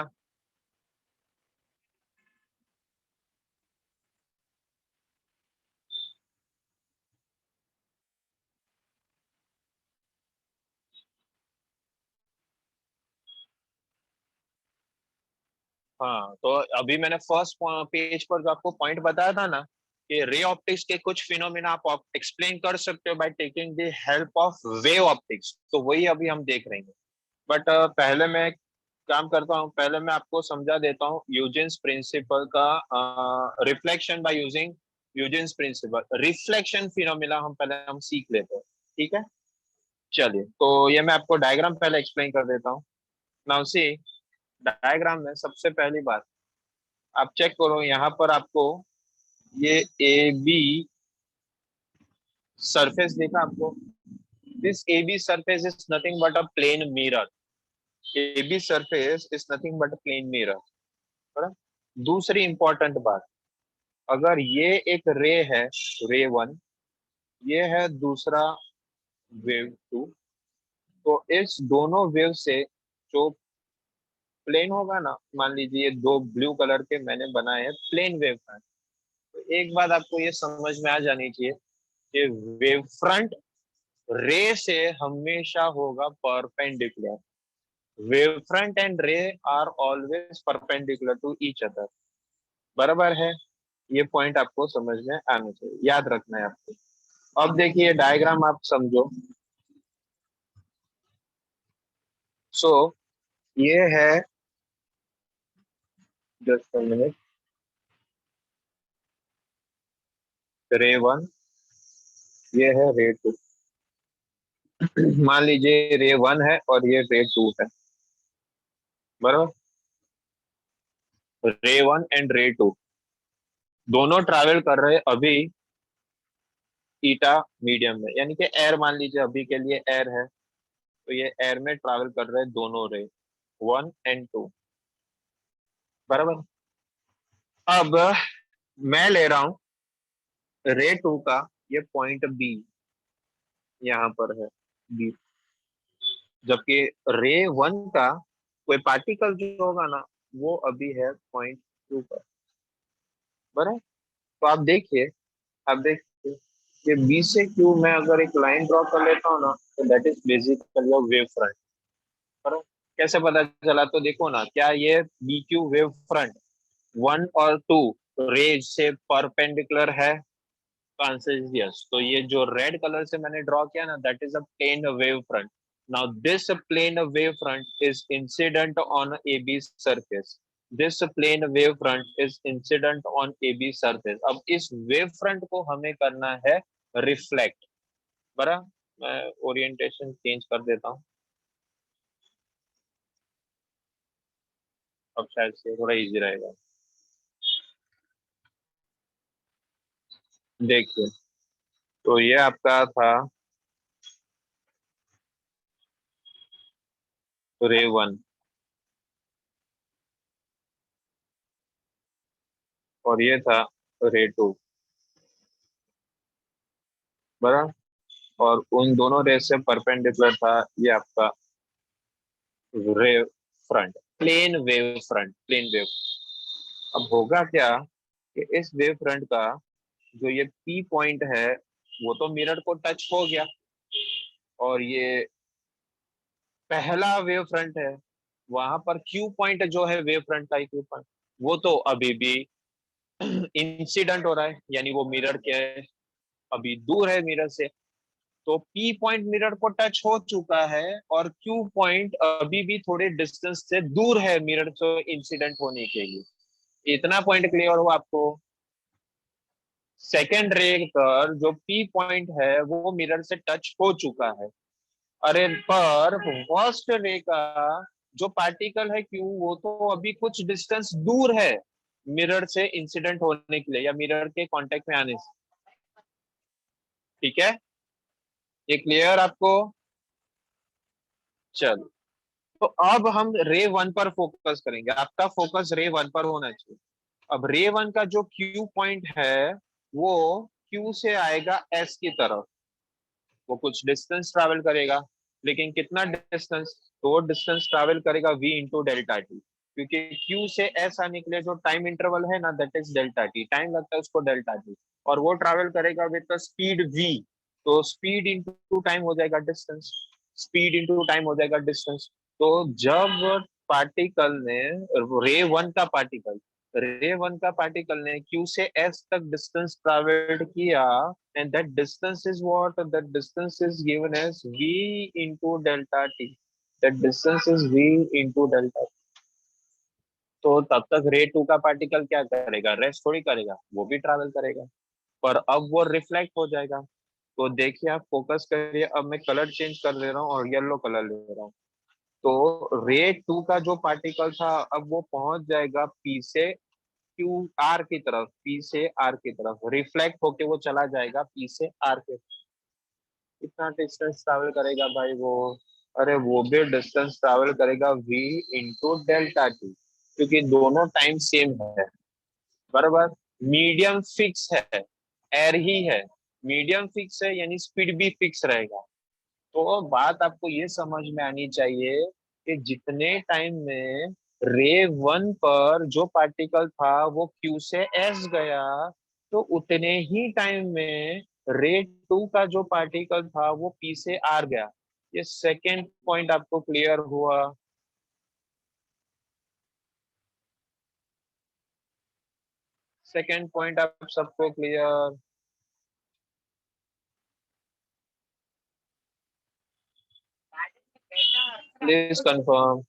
हाँ, तो अभी मैंने फर्स्ट पेज पर जो आपको पॉइंट बताया था ना कि रे ऑप्टिक्स के कुछ फिनोमेना आप एक्सप्लेन कर सकते हो bye taking the help of wave optics, तो वही अभी हम देख रहे हैं। बट पहले मैं काम करता हूँ, पहले मैं आपको समझा देता हूँ ह्यूजेंस प्रिंसिपल का, reflection by using Huygens principle. Reflection phenomena हम पहले सीख लेते हैं, ठीक है? चलिए, तो ये मैं आपको डायग्राम पहले एक्सप्लेन कर देता हूँ। नाउ सी, डायग्राम में सबसे पहली बात आप चेक करो, यहाँ पर आपको ये ए बी सरफेस देखा आपको, this A B surface is nothing but a plane mirror. A B surface is nothing but a plane mirror. दूसरी इंपॉर्टेंट बात, अगर ये एक रे है, रे वन, ये है दूसरा वेव टू, तो इस दोनों वेव से जो प्लेन होगा ना, मान लीजिए ये दो ब्लू कलर के मैंने बनाए हैं प्लेन वेव फ्रंट, तो एक बात आपको ये समझ में आ जानी चाहिए कि वेव फ्रंट रे से हमेशा होगा perpendicular. Wave front and ray are always perpendicular to each other, बराबर है? ये पॉइंट आपको समझ में आना चाहिए, याद रखना है आपको। अब देखिए डायग्राम आप समझो। सो ये है, जस्ट मिनट, रे वन, ये है रे टू। मान लीजिए रे वन है और ये रे टू है, बराबर? रे वन एंड रे टू दोनों ट्रैवल कर रहे अभी ईटा मीडियम में, यानी कि एयर, मान लीजिए अभी के लिए एयर है, तो ये एयर में ट्रैवल कर रहे दोनों रे वन एंड टू, बराबर? अब मैं ले रहा हूं रे टू का ये पॉइंट बी, यहाँ पर है बी, जबकि रे वन का कोई पार्टिकल जो होगा ना वो अभी है पॉइंट टू पर, बराबर? तो आप देखिए कि बी से क्यू में अगर एक लाइन ड्रॉ कर लेता हूँ ना, तो that is basically wave front, बराबर? कैसे पता चला? तो देखो ना, क्या ये B Q wave front one और टू रेज से परपेंडिकुलर है? तो आंसर इज यस। तो ये जो रेड कलर से मैंने ड्रॉ किया ना, that is a plane wave front. Now this plane wave front is incident on A B surface, this plane wave front is incident on A B surface. अब इस wave front को हमें करना है रिफ्लेक्ट, बराबर? मैं ओरिएंटेशन चेंज कर देता हूँ। अब शायद से थोड़ा इजी रहेगा। देखिए, तो ये आपका था रे 1 और ये था रे 2, बराबर। और उन दोनों रे से परपेंडिकुलर था ये आपका ray front, plane wave front, plane wave. अब होगा क्या कि इस वेव फ्रंट का जो ये पी पॉइंट है वो तो मिरर को टच हो गया, और ये पहला वेव फ्रंट है, वहां पर क्यू पॉइंट जो है वेव फ्रंट का क्यू पॉइंट, वो तो अभी भी इंसिडेंट हो रहा है, यानी वो मिरर के अभी दूर है मिरर से। तो पी पॉइंट मिरर को टच हो चुका है और क्यू पॉइंट अभी भी थोड़े डिस्टेंस से दूर है मिरर से इंसिडेंट होने के लिए। इतना पॉइंट क्लियर हो आपको? सेकेंड रे पर जो पी पॉइंट है वो मिरर से टच हो चुका है, अरे पर फर्स्ट रे का जो पार्टिकल है क्यू, वो तो अभी कुछ डिस्टेंस दूर है मिरर से इंसिडेंट होने के लिए या मिरर के कांटेक्ट में आने से। ठीक है, ये क्लियर आपको? चलो, तो अब हम रे 1 पर फोकस करेंगे, आपका फोकस रे 1 पर होना चाहिए। अब रे 1 का जो क्यू पॉइंट है वो क्यू से आएगा एस की तरफ, वो कुछ डिस्टेंस ट्रैवल करेगा, लेकिन कितना डिस्टेंस? तो वो डिस्टेंस ट्रैवल करेगा v इंटू डेल्टा टी, क्योंकि q से s आने के लिए जो टाइम इंटरवल है ना, that is delta T, time लगता है उसको डेल्टा टी, और वो ट्रैवल करेगा विद स्पीड v। तो स्पीड इंटू टाइम हो जाएगा डिस्टेंस, स्पीड इंटू टाइम हो जाएगा डिस्टेंस। तो जब पार्टिकल ने रे 1 का पार्टिकल रे 1 का पार्टिकल ने q से s तक डिस्टेंस ट्रैवल्ड किया, and that distance is what? That distance is given as v into delta t. That distance is v into delta t. तो तब तक रे 2 का पार्टिकल क्या करेगा? रेस्ट थोड़ी करेगा, वो भी ट्रैवल करेगा, पर अब वो रिफ्लेक्ट हो जाएगा। तो देखिए, आप फोकस करिए, अब मैं कलर चेंज कर दे रहा हूँ और येलो कलर ले रहा हूँ। तो रे 2 का जो पार्टिकल था अब वो पहुंच जाएगा पी से क्यू आर की तरफ, पी से आर की तरफ रिफ्लेक्ट होके वो चला जाएगा पी से आर के। कितना डिस्टेंस ट्रैवल करेगा भाई वो? अरे वो भी डिस्टेंस ट्रैवल करेगा v इंटू डेल्टा टी, क्योंकि दोनों टाइम सेम है, बराबर। मीडियम फिक्स है, एयर ही है, मीडियम फिक्स है यानी स्पीड भी फिक्स रहेगा। तो बात आपको ये समझ में आनी चाहिए कि जितने टाइम में रे 1 पर जो पार्टिकल था वो क्यू से एस गया, तो उतने ही टाइम में रे 2 का जो पार्टिकल था वो पी से आर गया। ये सेकेंड पॉइंट आपको क्लियर हुआ? सेकेंड पॉइंट आप सबको क्लियर? Please confirm.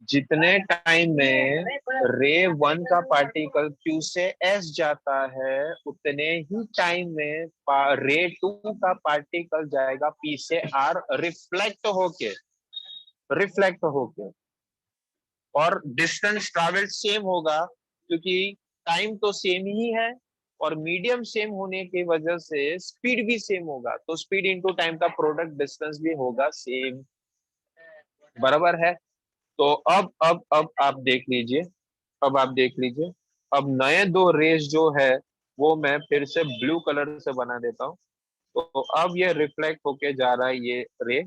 जितने टाइम में रे 1 का पार्टिकल क्यू से एस जाता है, उतने ही टाइम में रे 2 का पार्टिकल जाएगा पी से आर रिफ्लेक्ट होके, और डिस्टेंस ट्रैवल सेम होगा, क्योंकि टाइम तो सेम ही है और मीडियम सेम होने की वजह से स्पीड भी सेम होगा, तो स्पीड इंटू टाइम का प्रोडक्ट डिस्टेंस भी होगा सेम, बराबर है। तो अब आप देख लीजिए, अब आप देख लीजिए, अब नए दो रेस जो है वो मैं फिर से ब्लू कलर से बना देता हूँ। तो अब ये रिफ्लेक्ट होके जा रहा है ये रे,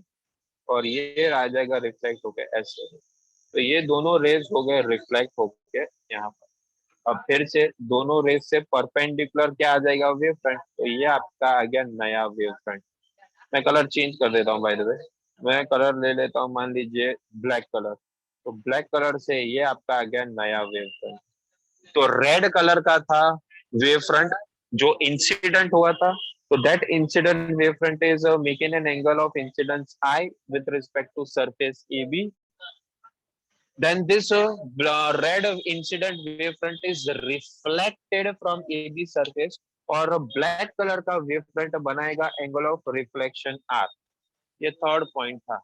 और ये आ जाएगा रिफ्लेक्ट होके ऐसे। तो ये दोनों रेस हो गए रिफ्लेक्ट होके यहाँ पर। अब फिर से दोनों रेस से परपेंडिकुलर क्या आ जाएगा? Wave front. तो ये आपका आ गया नया वेव फ्रंट। मैं कलर चेंज कर देता हूँ बाय द वे, मैं कलर ले लेता हूँ, मान लीजिए ब्लैक कलर। तो ब्लैक कलर से ये आपका आ गया नया वेव फ्रंट। तो रेड कलर का था वेव फ्रंट जो इंसिडेंट हुआ था, तो that incident wave front is making an angle of incidence I with respect to surface AB. Then this red incident wave front is reflected from AB surface, और black colour का wave front बनाएगा angle of reflection R। ये third point था।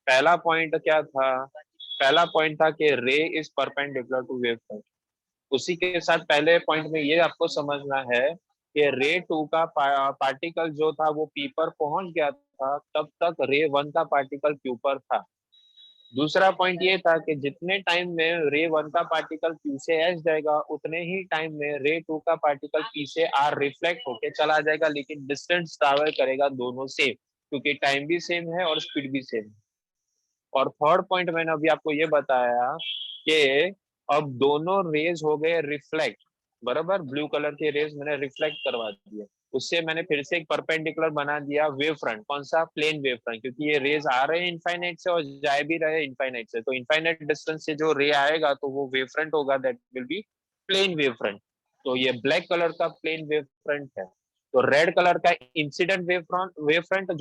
पहला point क्या था? पहला point था कि ray is perpendicular to wave front. उसी के साथ पहले पॉइंट में ये आपको समझना है कि रे टू का पार्टिकल जो था वो पी पर पहुंच गया था, तब तक रे वन का पार्टिकल क्यू पर था। दूसरा पॉइंट ये था कि जितने टाइम में रे वन का पार्टिकल क्यू से एस जाएगा, उतने ही टाइम में रे टू का पार्टिकल पी से आर रिफ्लेक्ट होके चला जाएगा, लेकिन डिस्टेंस ट्रैवल करेगा दोनों सेम, क्योंकि टाइम भी सेम है और स्पीड भी सेम है। और थर्ड पॉइंट मैंने अभी आपको ये बताया कि अब दोनों रेज हो गए रिफ्लेक्ट, बराबर। ब्लू कलर के रेज मैंने रिफ्लेक्ट करवा दिए, उससे मैंने फिर से एक परपेंडिकुलर बना दिया वेव फ्रंट। कौन सा? प्लेन वेव फ्रंट, क्योंकि ये रेज आ रहे हैं इनफाइनाइट से और जाए भी रहे इनफाइनाइट से, तो इनफाइनाइट डिस्टेंस से जो रे आएगा तो वो वेव फ्रंट होगा, that will be plane wave front. तो ये ब्लैक कलर का प्लेन वेव फ्रंट है। तो रेड कलर का इंसिडेंट वेव फ्रंट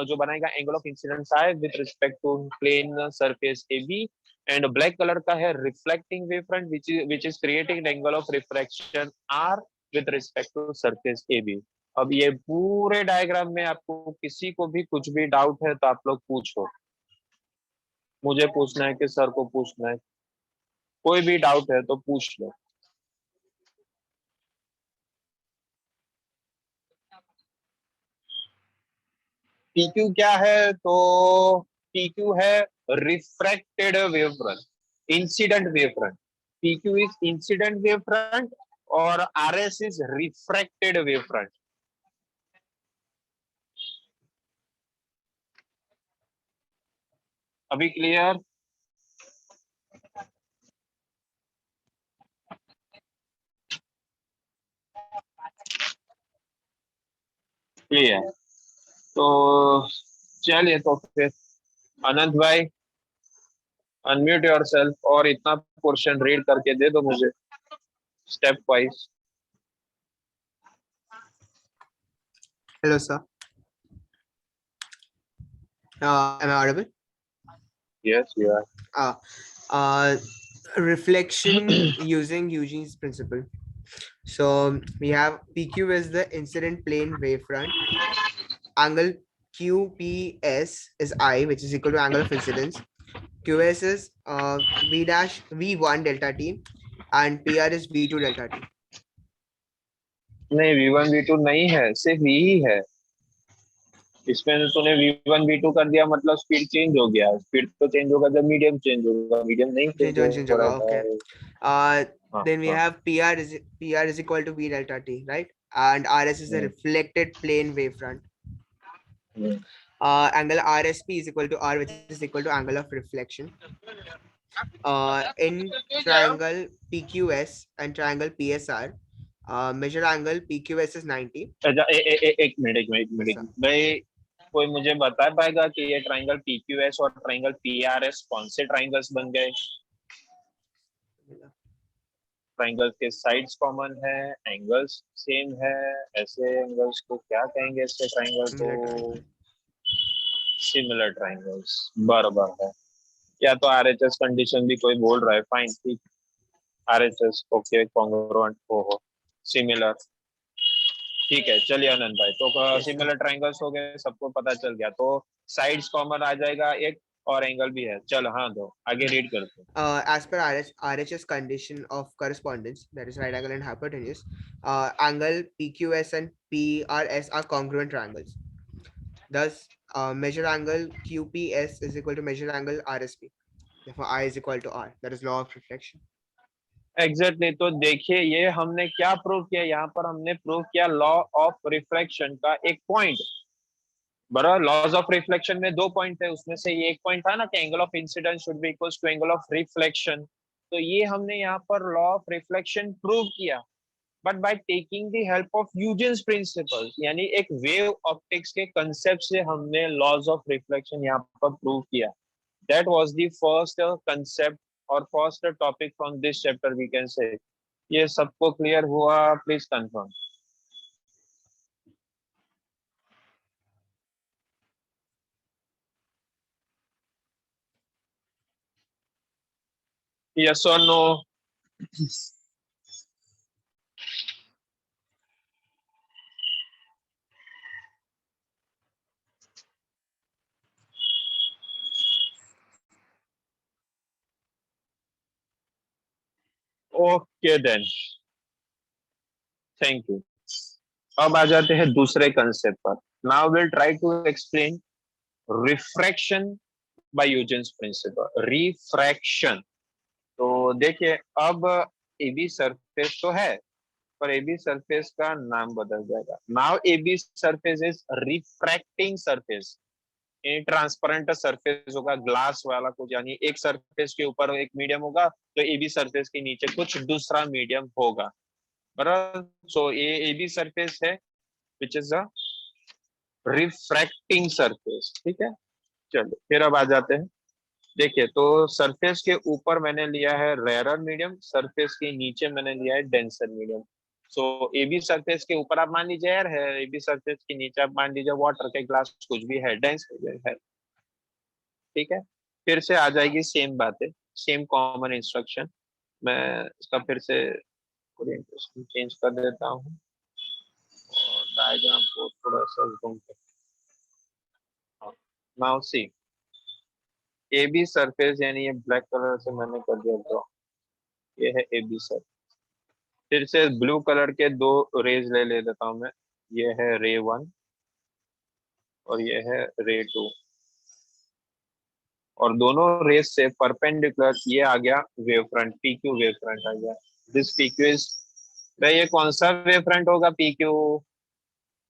जो बनाएगा angle of incidence I with respect to plane surface A B, and black colour का है reflecting wave front which is creating angle of refraction R with respect to surface A B. अब ये पूरे diagram में आपको किसी को भी कुछ भी डाउट है तो आप लोग पूछो, मुझे पूछना है कि सर को पूछना है, कोई भी डाउट है तो पूछ लो। PQ क्या है? तो PQ है refracted wave front, incident wave front. PQ is incident wave front और RS is refracted wave front. अभी क्लियर? क्लियर। तो चलिए, तो फिर अनंत भाई अनम्यूट योरसेल्फ और इतना पोर्शन रीड करके दे दो मुझे step wise. Hello, sir. Am I audible? Yes you are. Uh, uh, Reflection using Eugene's principle. So we have PQ is the incident plane wavefront. Angle QPS is I, which is equal to angle of incidence. QS is V dash V1 delta T, and PR is V2 delta T. नहीं, V1 V2 नहीं है, सिर्फ V ही है। इसमें तूने V1 V2 कर दिया मतलब स्पीड चेंज हो गया। स्पीड तो चेंज होगा जब मीडियम चेंज होगा, मीडियम नहीं चेंज Change हो होगा, रहा okay. है। Then we हाँ, have PR is equal to V delta T, right? And RS is the reflected plane wavefront. Angle RSP is equal to R, which is equal to angle of reflection. In triangle PQS and triangle PSR, measure angle PQS is 90. अच्छा, एक minute भाई, कोई मुझे बता पाएगा कि ये triangle PQS और ट्राइंगल PRS कौन से ट्राइंगल्स बन गए? ट्राइंगल के साइड्स कॉमन है, एंगल्स सेम है, ऐसे एंगल्स को क्या कहेंगे? ऐसे ट्राइंगल Similar को triangle. सिमिलर ट्राइंगल्स, बराबर है। या तो RHS कंडीशन भी कोई बोल रहा है, फाइन, ठीक। RHS ओके, कॉन्ग्रुएंट हो सिमिलर, ठीक है। चलिए आनंद भाई, तो Yes, sir. सिमिलर ट्राइंगल्स हो गए, सबको पता चल गया। तो साइड्स कॉमन आ जाएगा एक, और एंगल भी है। चलो हाँ, दो आगे रीड करते हैं। As per RHS condition of correspondence, that is right angle and hypotenuse, angle PQS and PRS are congruent triangles. Thus, measure angle QPS is equal to measure angle RSP. Therefore, I is equal to R. That is law of reflection. Exactly तो देखिए, ये हमने क्या prove किया? यहाँ पर हमने prove किया लॉ ऑफ रिफ्लेक्शन का एक पॉइंट। बराबर, लॉज ऑफ रिफ्लेक्शन में दो पॉइंट है, उसमें से ये एक पॉइंट था ना कि angle of incidence should be equal to angle of reflection. तो ये हमने यहाँ पर लॉ ऑफ रिफ्लेक्शन प्रूव किया, but by taking the help of Huygens principle, यानी एक वेव ऑप्टिक्स के कंसेप्ट से हमने लॉज ऑफ रिफ्लेक्शन यहाँ पर प्रूव किया। That was the first concept और first topic from this chapter, we can say. ये सबको क्लियर हुआ? Please confirm. यस और no? Okay then, thank you. अब आ जाते हैं दूसरे कंसेप्ट पर। Now will try to explain refraction by Huygens principle. Refraction, तो देखिए अब एबी सरफेस तो है, पर एबी सरफेस का नाम बदल जाएगा। Now AB surface is refracting surface. ये ट्रांसपेरेंट सरफेस होगा, ग्लास वाला कुछ, यानी एक सरफेस के ऊपर एक मीडियम होगा, तो एबी सरफेस के नीचे कुछ दूसरा मीडियम होगा, बराबर। सो ये एबी सरफेस है which is a refracting surface, ठीक है। चलो फिर अब आ जाते हैं। देखिए तो सरफेस के ऊपर मैंने लिया है रेयरर मीडियम, सरफेस के नीचे मैंने लिया है denser medium. So AB surface के ऊपर आप मान लीजिए एयर है, एबी सरफेस के नीचे आप मान लीजिए वाटर के ग्लास कुछ भी है, डेंस है, ठीक है। फिर से आ जाएगी सेम बातें, सेम कॉमन इंस्ट्रक्शन। मैं इसका फिर से ओरिएंटेशन चेंज कर देता हूँ और डायग्राम को थोड़ा सा जूम कर। Now see, A B surface, यानी ये ब्लैक कलर से मैंने कर दिया ड्रॉ, ये है ए बी सरफेस। फिर से ब्लू कलर के दो रेज ले लेता हूँ मैं, ये है रे 1 और ये है रे 2, और दोनों रेज से परपेंडिकुलर ये आ गया wave front, P Q wave front आ गया। दिस पी क्यू इज, ये कौन सा वेव फ्रंट होगा पी क्यू?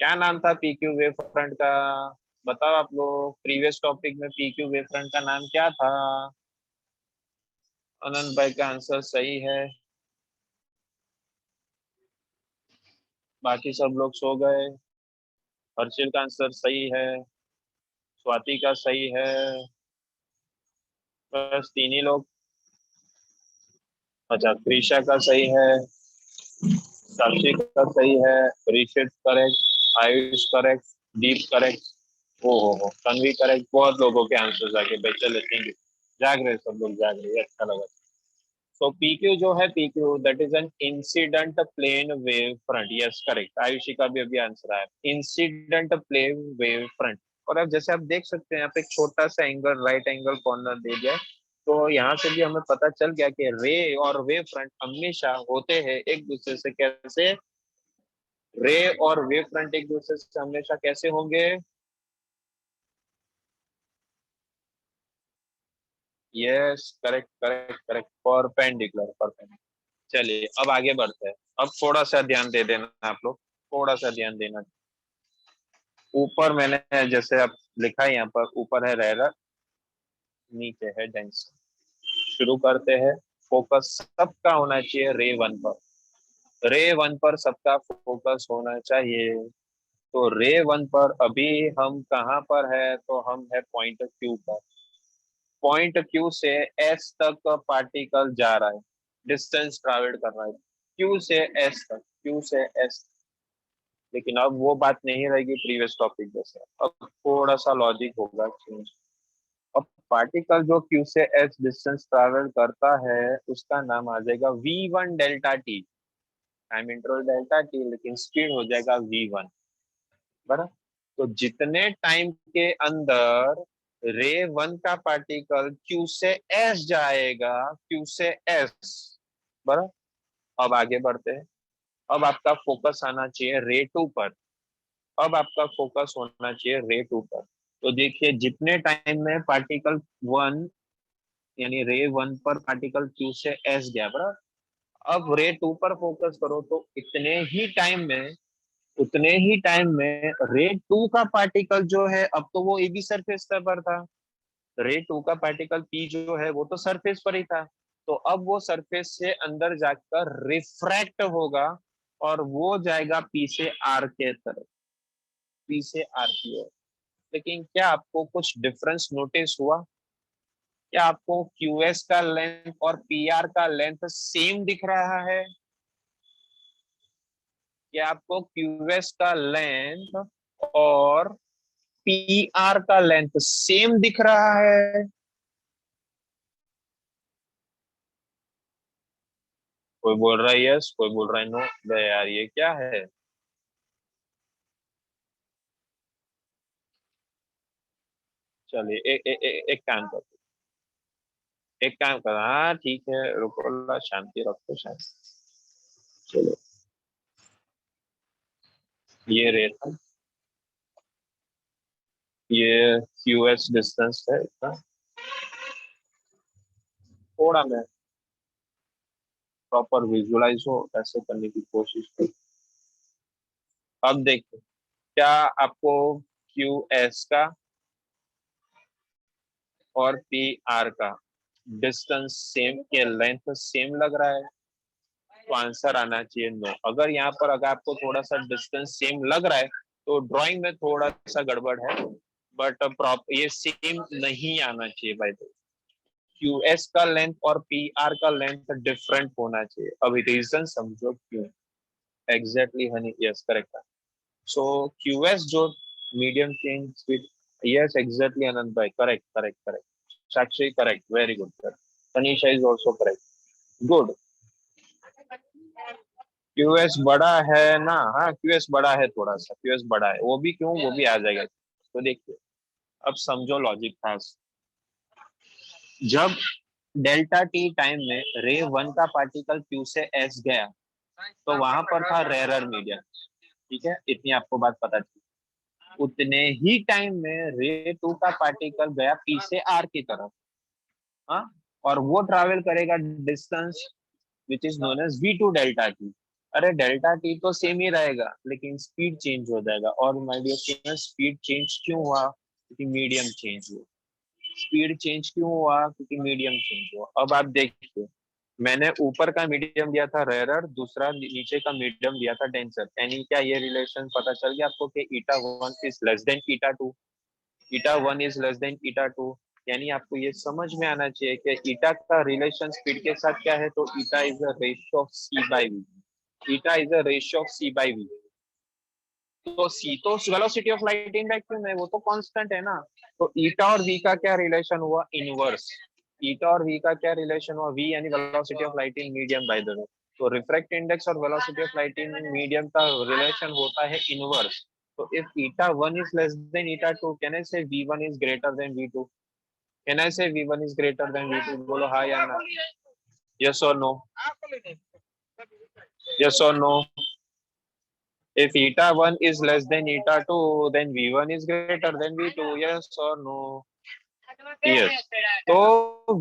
क्या नाम था पी क्यू वेव फ्रंट का? बताओ आप लोग, प्रीवियस टॉपिक में पी क्यू वेव फ्रंट का नाम क्या था? अनंत भाई का आंसर सही है, बाकी सब लोग सो गए। हर्षिल का आंसर सही है, स्वाति का सही है, बस तीन ही लोग। अच्छा, त्रिशा का सही है, साक्षी का सही है, ऋषित करेक्ट, आयुष करेक्ट, दीप करेक्ट, ओ हो तन्वी करेक्ट। बहुत लोगों के आंसर्स आगे भाई, चलो थैंक यू, जाग रहे सब लोग, जाग रहे, अच्छा लगा। सो पीक्यू जो है, PQ that is an incident plane wave front, yes correct. Ayushi का भी अभी आंसर आया, इंसिडेंट प्लेन वेव फ्रंट। और अब जैसे आप देख सकते हैं यहाँ पे एक छोटा सा एंगल, राइट एंगल कॉर्नर दे दिया है, तो यहाँ से भी हमें पता चल गया कि रे और वेव फ्रंट हमेशा होते हैं एक दूसरे से कैसे, रे और वेव फ्रंट एक दूसरे से हमेशा कैसे होंगे? Yes correct correct correct, perpendicular, perpendicular. चलिए अब आगे बढ़ते हैं। अब थोड़ा सा ध्यान दे देना आप लोग, थोड़ा सा ध्यान देना। ऊपर मैंने जैसे अब लिखा है, यहाँ पर ऊपर है रेयर, नीचे है डेंस। शुरू करते हैं। फोकस सबका होना चाहिए रे 1 पर, रे 1 पर सबका फोकस होना चाहिए। तो रे 1 पर अभी हम कहाँ पर है? तो हम है पॉइंट क्यू पर। पॉइंट क्यू से एस तक पार्टिकल जा रहा है, डिस्टेंस ट्रेवल कर रहा है क्यू से एस तक, क्यू से एस। लेकिन अब वो बात नहीं रहेगी प्रीवियस टॉपिक जैसे, अब थोड़ा सा लॉजिक होगा चेंज। अब पार्टिकल जो क्यू से एस डिस्टेंस ट्रेवल करता है उसका नाम आ जाएगा v1 delta T, time interval delta T, लेकिन स्पीड हो जाएगा v1, बराबर। तो जितने टाइम के अंदर रे 1 का पार्टिकल क्यू से एस जाएगा, क्यू से एस, बराबर। अब आगे बढ़ते हैं। अब आपका फोकस आना चाहिए रे 2 पर, अब आपका फोकस होना चाहिए रे 2 पर। तो देखिए जितने टाइम में पार्टिकल 1, यानी रे 1 पर पार्टिकल क्यू से एस गया, बराबर। अब रे 2 पर फोकस करो तो उतने ही टाइम में रे 2 का पार्टिकल जो है, अब तो वो एबी सरफेस पर था, रे 2 का पार्टिकल पी जो है वो तो सरफेस पर ही था, तो अब वो सरफेस से अंदर जाकर रिफ्रैक्ट होगा और वो जाएगा पी से आर के तरफ, पी से आर की ओर। लेकिन क्या आपको कुछ डिफरेंस नोटिस हुआ? क्या आपको क्यूएस का लेंथ और पीआर का लेंथ सेम दिख रहा है? क्या आपको क्यूएस का लेंथ और पीआर का लेंथ सेम दिख रहा है? कोई बोल रहा है यस, कोई बोल रहा है नो। बे यार ये क्या है? चलिए एक काम करते, एक काम करो, हाँ ठीक है, रुको ला, शांति रखो, शांति। चलो ये रे था, ये QS डिस्टेंस है इसका। थोड़ा मैं प्रॉपर विजुअलाइज हो ऐसे करने की कोशिश की। अब देखो, क्या आपको QS का और PR का डिस्टेंस सेम या लेंथ सेम लग रहा है? तो आंसर आना चाहिए नो। अगर यहाँ पर अगर आपको थोड़ा सा डिस्टेंस सेम लग रहा है तो ड्राइंग में थोड़ा सा गड़बड़ है, बट प्रॉपर ये सेम नहीं आना चाहिए भाई। QS का लेंथ और PR का लेंथ डिफरेंट होना चाहिए। अभी रीजन समझो क्यों। Exactly Honey, yes correct. So QS जो medium change speed, yes exactly Anand भाई, correct correct correct. Sakshi correct, very good sir. Tanisha is also correct, good. QS बड़ा है ना, हाँ QS बड़ा है, थोड़ा सा QS बड़ा है, वो भी क्यों, वो भी आ जाएगा। तो देखिए अब समझो लॉजिक था। जब डेल्टा टी टाइम में रे 1 का पार्टिकल Q से S गया तो वहां पर था रेरर मीडियम, ठीक है, इतनी आपको बात पता थी। उतने ही टाइम में रे 2 का पार्टिकल गया P से R की तरफ, हाँ, और वो ट्रैवल करेगा distance which is known as V2 delta T. अरे डेल्टा टी तो सेम ही रहेगा लेकिन स्पीड चेंज हो जाएगा। और my dear students, speed change क्यों हुआ? क्योंकि मीडियम चेंज हुआ। स्पीड चेंज क्यों हुआ? क्योंकि मीडियम चेंज हुआ। अब आप देखिए, मैंने ऊपर का मीडियम दिया था रेरर, दूसरा नीचे का मीडियम दिया था डेंसर, यानी क्या ये रिलेशन पता चल गया आपको कि 𝜂1 is less than 𝜂2, 𝜂1 is less than 𝜂2। यानी आपको ये समझ में आना चाहिए कि ईटा का रिलेशन स्पीड के साथ क्या है, तो eta is a ratio of C by V। Eta is a ratio of C by V। तो C तो velocity of light in vacuum है, वो तो कांस्टेंट है ना। तो ईटा और V का क्या रिलेशन हुआ? इनवर्स। ईटा और V का क्या रिलेशन हुआ? V यानी velocity of light in medium by the way. तो रिफ्रैक्ट इंडेक्स और velocity of light in medium का रिलेशन होता है इनवर्स। तो if 𝜂1 is less than 𝜂2, can I say V1 is greater than V2? Can I say V1 is greater than V2? बोलो हाँ या ना? Yes or no? Yes or no? If 𝜂1 is less than 𝜂2, then V1 is greater than V2. Yes or no? Yes. तो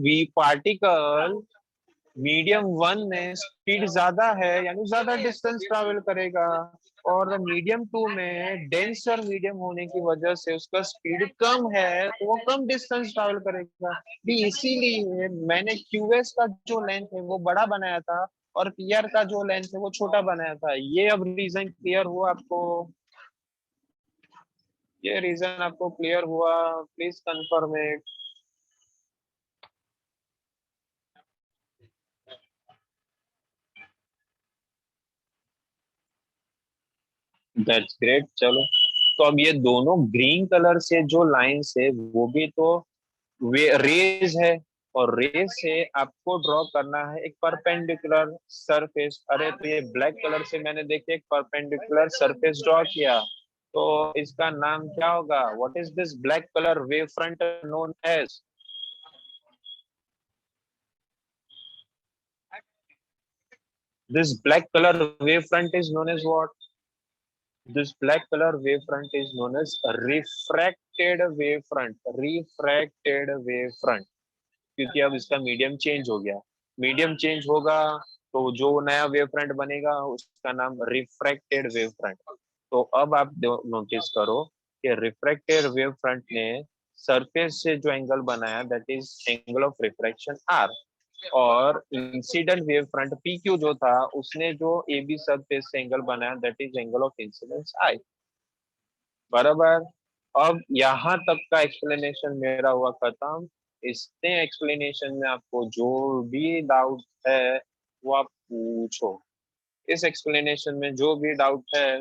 V particle medium 1 में speed ज्यादा है यानी ज्यादा डिस्टेंस ट्रैवल करेगा, और मीडियम 2 में डेंसर मीडियम होने की वजह से उसका स्पीड कम है तो वो कम डिस्टेंस ट्रैवल करेगा भी। इसीलिए मैंने QS का जो लेंथ है वो बड़ा बनाया था और PR का जो लेंथ है वो छोटा बनाया था। ये अब रीजन क्लियर हुआ आपको? ये रीजन आपको क्लियर हुआ? Please confirm it. That's great. चलो, तो अब ये दोनों ग्रीन कलर से जो लाइंस है वो भी तो वे रेज है, और रेज से आपको ड्रॉ करना है एक परपेंडिकुलर सरफेस। अरे तो ये ब्लैक कलर से मैंने देखिए एक परपेंडिकुलर सरफेस ड्रॉ किया, तो इसका नाम क्या होगा? What is this black colour wave front known as? This black colour wave front is known as what? This black color wavefront is known as refracted wavefront. Refracted wavefront, क्योंकि अब इसका medium change हो गया। Medium change होगा तो जो नया wave front बनेगा उसका नाम रिफ्रैक्टेड वेव फ्रंट। तो अब आप नोटिस करो कि रिफ्रैक्टेड वेव फ्रंट ने सरफेस से जो एंगल बनाया that is angle of refraction R, और इंसिडेंट वेव फ्रंट PQ जो था उसने जो AB सरफेस से एंगल बनाया that is angle of incidence I। बराबर। अब यहाँ तक का एक्सप्लेनेशन मेरा हुआ खत्म। इसने एक्सप्लेनेशन में आपको जो भी डाउट है वो आप पूछो। इस एक्सप्लेनेशन में जो भी डाउट है,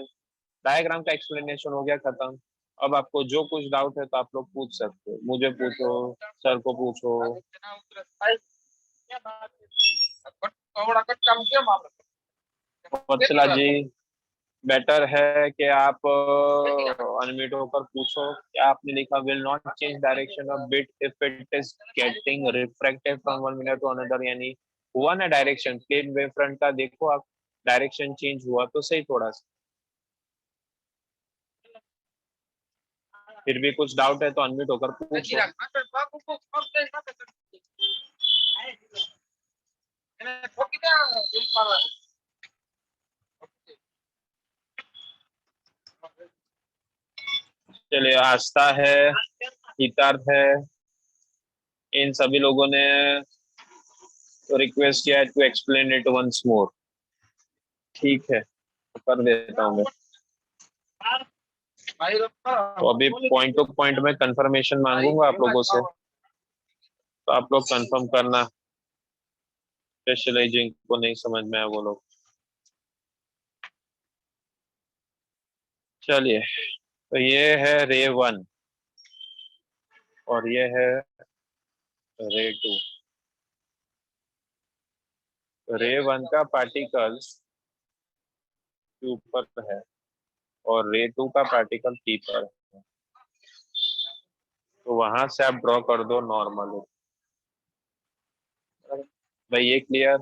डायग्राम का एक्सप्लेनेशन हो गया खत्म। अब आपको जो कुछ डाउट है तो आप लोग पूछ सकते हो, मुझे पूछो, सर को पूछो। वत्सला जी, बेटर है कि आप अनम्यूट होकर पूछो। क्या आपने लिखा? Will not change direction of bit if it is getting refracted from one mirror to another, यानी हुआ ना डायरेक्शन प्लेन वेव फ्रंट का, देखो आप डायरेक्शन चेंज हुआ तो सही थोड़ा सा। फिर भी कुछ डाउट है तो अनम्यूट होकर पूछो। चलिए, आस्था है, हितार्थ है, इन सभी लोगों ने रिक्वेस्ट किया है to explain it once more. ठीक है, तो कर देता हूँ मैं। तो अभी पॉइंट टू पॉइंट में कंफर्मेशन मांगूंगा आप लोगों से, तो आप लोग कंफर्म करना, स्पेशली जिनको नहीं समझ में आया वो लोग। चलिए, तो ये है रे 1 और ये है रे 2। रे 1 का पार्टिकल ऊपर है और रे 2 का पार्टिकल पी पर है, तो वहां से आप ड्रॉ कर दो नॉर्मल। भाई ये क्लियर?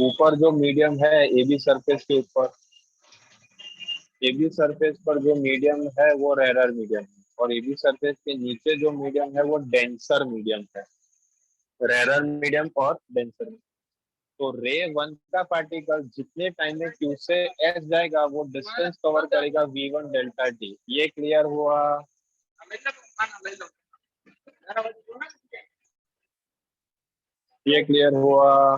ऊपर जो मीडियम है एबी सरफेस के ऊपर, एबी सरफेस पर जो मीडियम है वो रेरर मीडियम है, और एबी सरफेस के नीचे जो मीडियम है वो डेंसर मीडियम है। रेरर मीडियम और डेंसर मीडियम। तो रे 1 का पार्टिकल जितने टाइम में क्यू से एस जाएगा वो डिस्टेंस कवर करेगा v1 डेल्टा टी। ये क्लियर हुआ? ये क्लियर हुआ?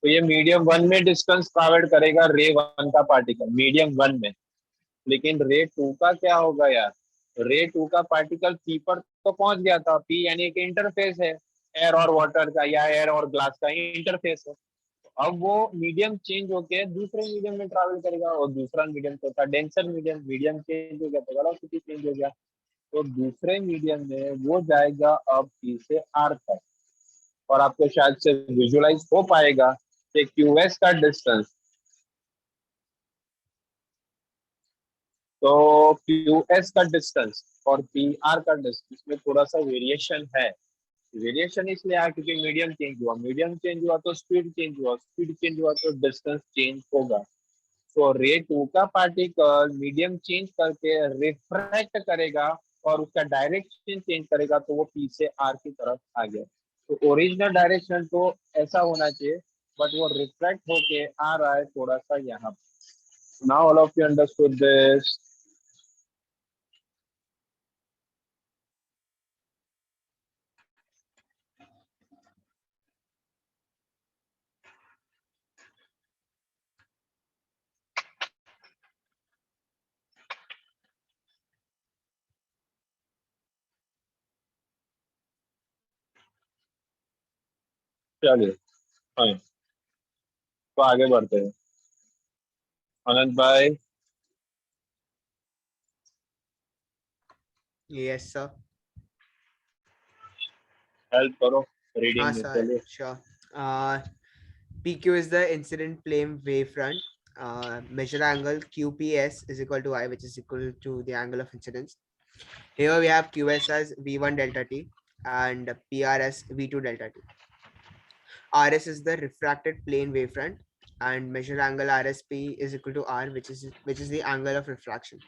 तो ये मीडियम 1 में डिस्टेंस ट्रैवल करेगा रे 1 का पार्टिकल, मीडियम 1 में। लेकिन रे 2 का क्या होगा यार? रे 2 का पार्टिकल पी पर तो पहुंच गया था। पी यानी एक इंटरफेस है एयर और वाटर का, या एयर और ग्लास का इंटरफेस है। अब वो मीडियम चेंज होके दूसरे मीडियम में ट्रैवल करेगा, और दूसरा मीडियम तो था डेंसर मीडियम। मीडियम चेंज हो गया तो वेलोसिटी चेंज हो गया, तो दूसरे मीडियम में वो जाएगा अब पी से आर तक। और आपको शायद से विजुलाइज हो पाएगा कि क्यूएस का डिस्टेंस, तो क्यूएस का डिस्टेंस और पी आर का डिस्टेंस में थोड़ा सा वेरिएशन है। वेरिएशन इसलिए आया क्योंकि मीडियम चेंज हुआ, मीडियम चेंज हुआ तो स्पीड चेंज हुआ, स्पीड चेंज हुआ तो डिस्टेंस चेंज होगा। तो रे 2 का पार्टिकल मीडियम चेंज करके रिफ्रैक्ट करेगा और उसका डायरेक्शन चेंज करेगा, तो वो पी से आर की तरफ आ गया। तो ओरिजिनल डायरेक्शन तो ऐसा होना चाहिए, बट वो रिफ्रैक्ट होके आ रहा है थोड़ा सा यहाँ। Now all of you understood this? चलिए, हाँ, तो आगे बढ़ते हैं। अनंत भाई, Yes, sir. हेल्प करो हाँ रीडिंग में। सर, चलिए, sure. Uh, PQ is the incident plane wavefront. Measure angle QPS is equal to I, which is equal to the angle of incidence. Here we have QS as V1 delta T and PR as V2 delta T. RS is the refracted plane wavefront, and measure angle RSP is equal to R, which is the angle of refraction.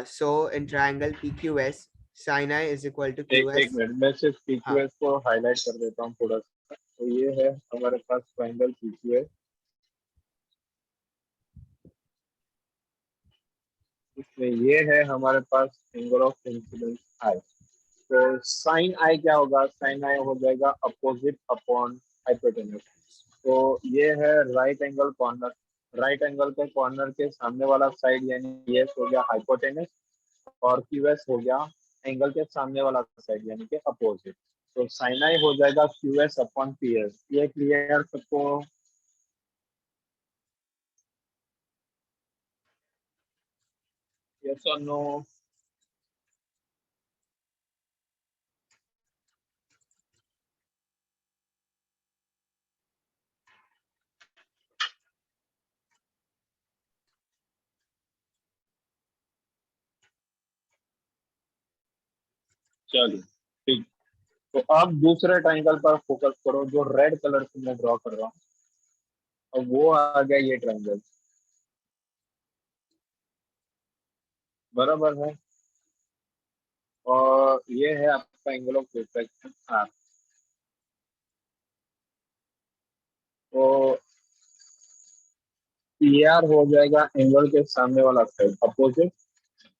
So in triangle PQS, sin I is equal to एक QS. Minute, मैं सिर्फ हाँ, पीक्यूएस को highlight कर देता हूँ थोड़ा सा। तो ये है हमारे पास ट्रायंगल पीक्यूएस, इसमें ये है हमारे पास एंगल ऑफ इंसिडेंस आई। तो साइन आई क्या होगा? साइन आई हो जाएगा अपोजिट अपॉन हाइपोटेन्यूज। तो ये है right angle corner. Right angle के कॉर्नर के सामने वाला साइड यानी पीएस हो गया हाइपोटेनस, और क्यूएस हो गया एंगल के सामने वाला साइड यानी कि अपोजिट। तो साइन आई हो जाएगा क्यूएस अपॉन पीएस। ये क्लियर सबको? यस और नो? चलिए ठीक। तो अब दूसरे ट्राइंगल पर फोकस करो जो रेड कलर से मैं ड्रॉ कर रहा हूँ। और वो आ गया ये ट्राइंगल, बराबर है। और ये है आपका एंगल ऑफ रिफ्लेक्शन आर। तो पी आर हो जाएगा एंगल के सामने वाला साइड अपोजिट,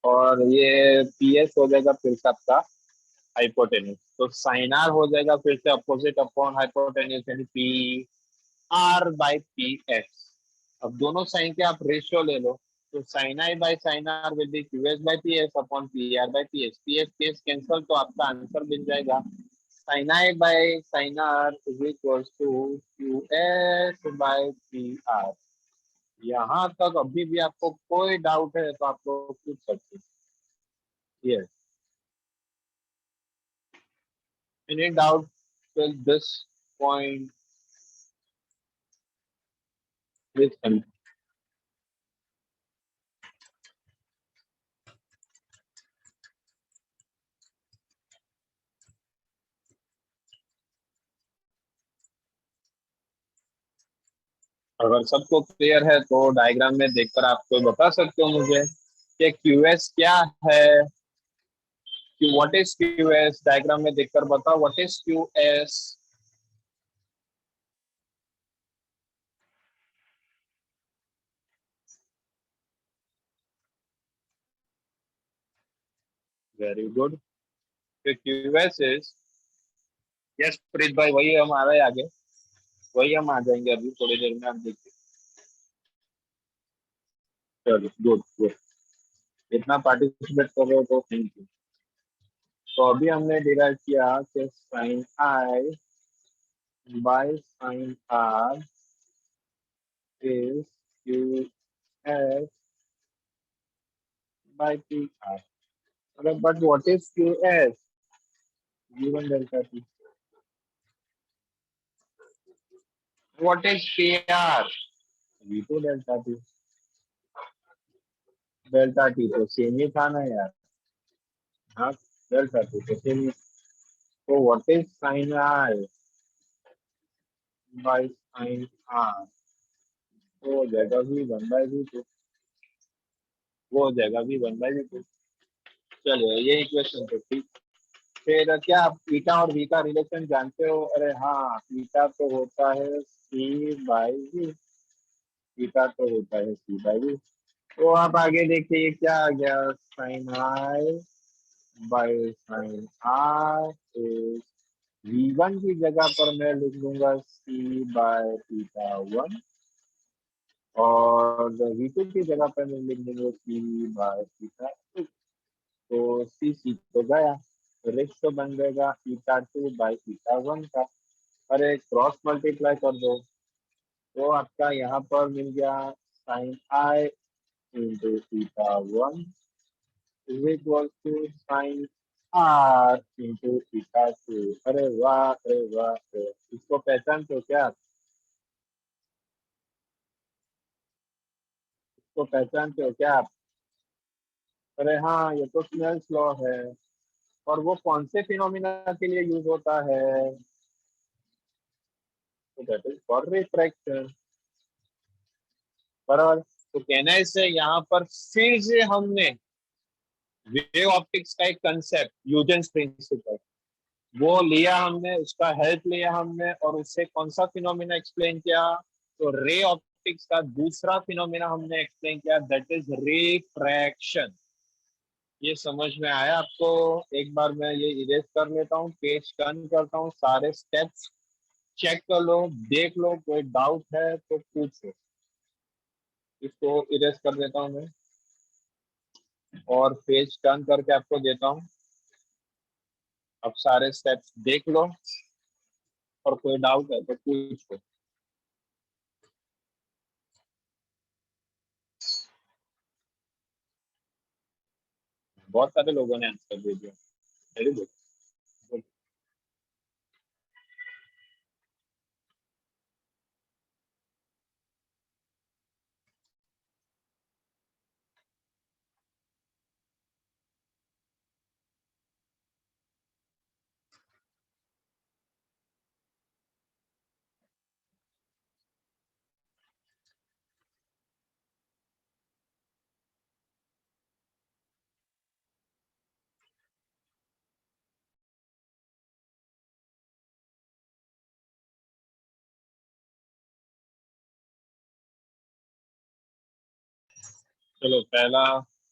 और ये पी एस हो जाएगा फिर से आपका हाइपोटेन्यूज। तो साइन आर हो जाएगा फिर से अपोजिट अपॉन हाइपोटेन्यूज यानी P R by P S. अब दोनों साइन के आप रेशियो ले लो, तो sine I by sine R will be Q S by P S upon P R by P S cancel, तो आपका आंसर बन जाएगा sine I by sine R is equal to Q S by P R. यहाँ तक अभी भी आपको कोई डाउट है तो आप लोग पूछ सकते हैं। Yes, any doubt till this point? Please. अगर सबको क्लियर है तो डायग्राम में देखकर आप कोई बता सकते हो मुझे कि क्यूएस क्या है? कि व्हाट इज क्यूएस? डायग्राम में देखकर बताओ what is QS. Very good. QS is, yes Preet भाई, वही हम आ रहे हैं आगे, वही हम आ जाएंगे अभी थोड़ी देर में, आप देखिए। चलो गुड गुड, इतना पार्टिसिपेट कर रहे हो तो थैंक यू। तो अभी हमने डिराइव किया कि sine I by sine R is Q S by P R. But what is Q S? Given delta T. What is P R? V two delta T. Delta T तो same ही था ना यार। हाँ, delta T तो same ही। तो what is sine I by sine R? वो हो जाएगा V one by V two. वो हो जाएगा V one by V two. चलिए ये इक्वेशन तो ठीक। फिर क्या आप ईटा और वी का रिलेशन जानते हो? अरे हाँ, ईटा तो होता है सी बाई वी। ईटा तो होता है सी बाई वी। तो आप आगे देखिए क्या आ गया, sine I by sine R is V1 की जगह पर मैं लिख दूंगा C बाय ईटा वन, और V2 की जगह पर मैं लिख दूंगा C बाय ईटा टू। तो C तो गया, रेशियो बन जाएगा ईटा टू बाई ईटा वन का। अरे क्रॉस मल्टीप्लाई कर दो, तो आपका यहाँ पर मिल गया sine I into eta one is equal to sine R into eta two. अरे वाह, अरे वाह, अरे वाह। इसको पहचानते हो क्या? इसको पहचानते हो क्या आप? अरे हाँ, ये तो स्नेल्स लॉ है। और वो कौन से फिनोमिना के लिए यूज होता है? तो दैट इज फॉर रिफ्रैक्शन। बराबर। तो कहने से यहाँ पर फिर से हमने वेव ऑप्टिक्स का एक कंसेप्ट ह्यूजेंस प्रिंसिपल वो लिया हमने, उसका हेल्प लिया हमने, और उससे कौन सा फिनोमिना एक्सप्लेन किया? तो रे ऑप्टिक्स का दूसरा फिनोमिना हमने एक्सप्लेन किया, दैट इज रिफ्रैक्शन। ये समझ में आया आपको? एक बार मैं ये इरेज कर लेता हूँ, पेज टर्न करता हूँ, सारे स्टेप्स चेक कर लो, देख लो, कोई डाउट है तो पूछो। इसको इरेज कर देता हूँ मैं और पेज टर्न करके आपको देता हूँ। अब सारे स्टेप्स देख लो और कोई डाउट है तो पूछो। बहुत सारे लोगों ने आंसर दे दिया, वेरी गुड। चलो, पहला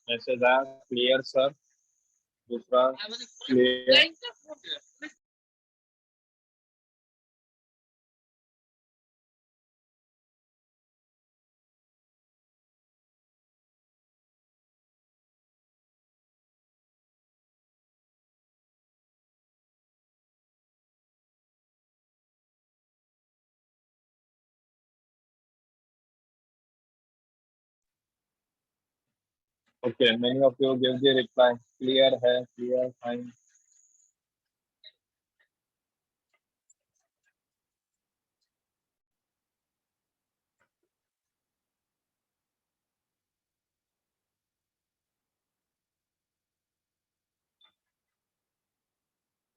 मैसेज आया, क्लियर सर। दूसरा, clear. Okay, many of you give the reply, clear है, क्लियर, फाइन।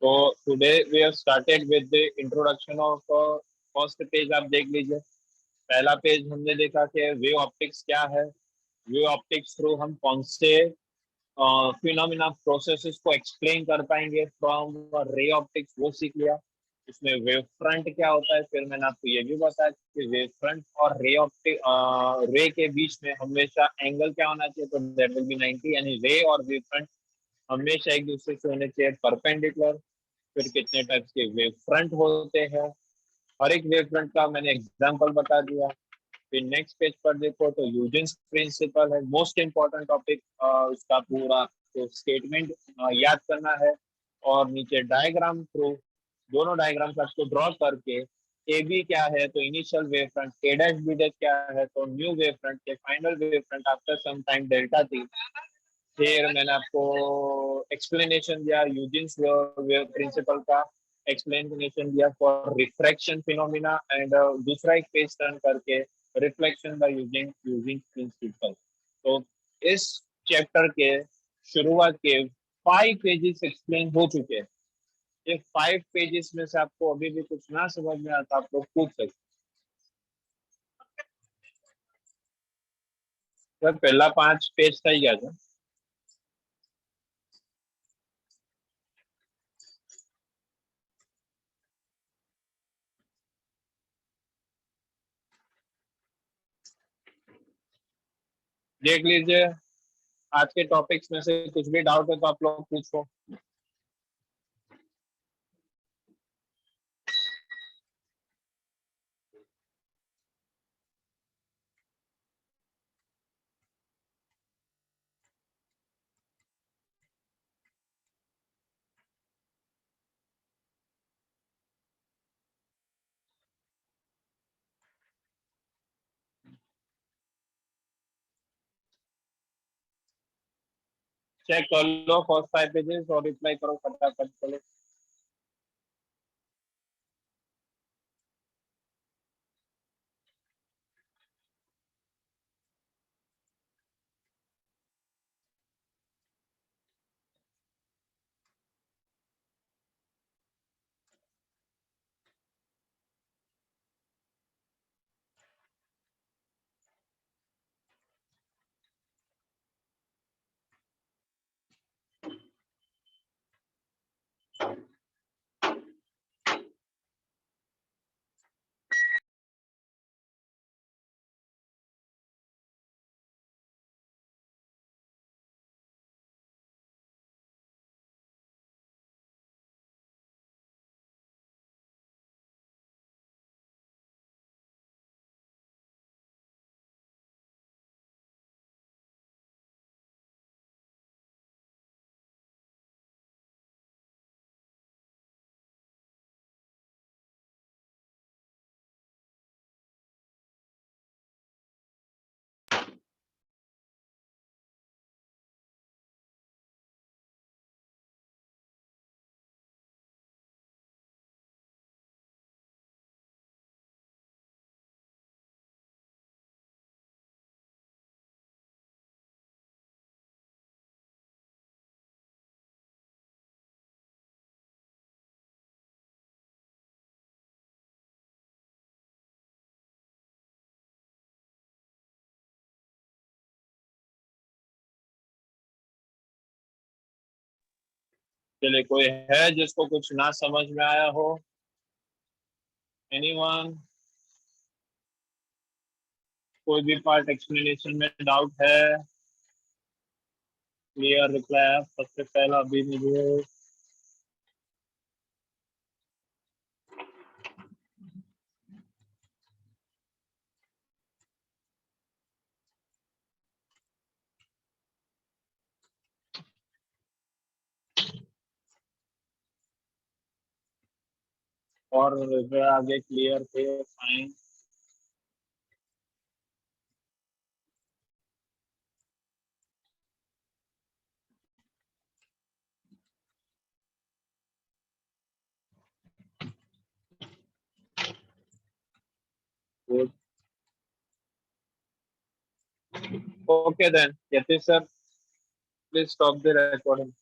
तो today we have started with the introduction of first page. आप देख लीजिए, पहला पेज हमने देखा कि वेव ऑप्टिक्स क्या है। वेव ऑप्टिक्स थ्रू हम कौन से फिनोमिना प्रोसेसेस को एक्सप्लेन कर पाएंगे फ्रॉम रे ऑप्टिक्स, वो सीख लिया। इसमें वेव फ्रंट क्या होता है, फिर मैंने आपको ये भी बताया कि वेव फ्रंट और रे ऑप्टिक रे के बीच में हमेशा एंगल क्या होना चाहिए, तो दैट विल बी 90, यानी रे और वेव फ्रंट हमेशा एक दूसरे से होने चाहिए परपेंडिकुलर। फिर कितने टाइप्स के वेव फ्रंट होते हैं, हर एक वेव फ्रंट का मैंने एग्जांपल बता दिया। फिर नेक्स्ट पेज पर देखो तो ह्यूजेंस प्रिंसिपल है, मोस्ट इंपॉर्टेंट टॉपिक। उसका पूरा तो स्टेटमेंट याद करना है और नीचे डायग्राम थ्रू दोनों डायग्राम्स आपको ड्रॉ करके ए बी क्या है तो initial wave front, A dash B dash क्या है तो न्यू वेव फ्रंट के final wave front after some time delta T. फिर मैंने आपको एक्सप्लेनेशन दिया यूजिंस वेव प्रिंसिपल का, एक्सप्लेनेशन दिया फॉर रिफ्रैक्शन फिनोमिना एंड दूसरा एक पेज टर्न करके reflection by using using principle. तो इस चैप्टर के शुरुआत के 5 पेजेस एक्सप्लेन हो चुके हैं। ये 5 पेजेस में से आपको अभी भी कुछ ना समझ में आता आप लोग पूछ सकते। सर पहला 5 पेज था क्या था? देख लीजिए, आज के टॉपिक्स में से कुछ भी डाउट है तो आप लोग पूछो। चेक कर लो फर्स्ट 5 पेजेस और रिप्लाई करो फटाफट। चलो, चलिए, कोई है जिसको कुछ ना समझ में आया हो? एनीवन? कोई भी पार्ट एक्सप्लेनेशन में डाउट है? क्लियर रिप्लाई सबसे पहला अभी मुझे। और आगे क्लियर थे? Fine. Good. Okay then, Yatish sir, please stop the recording.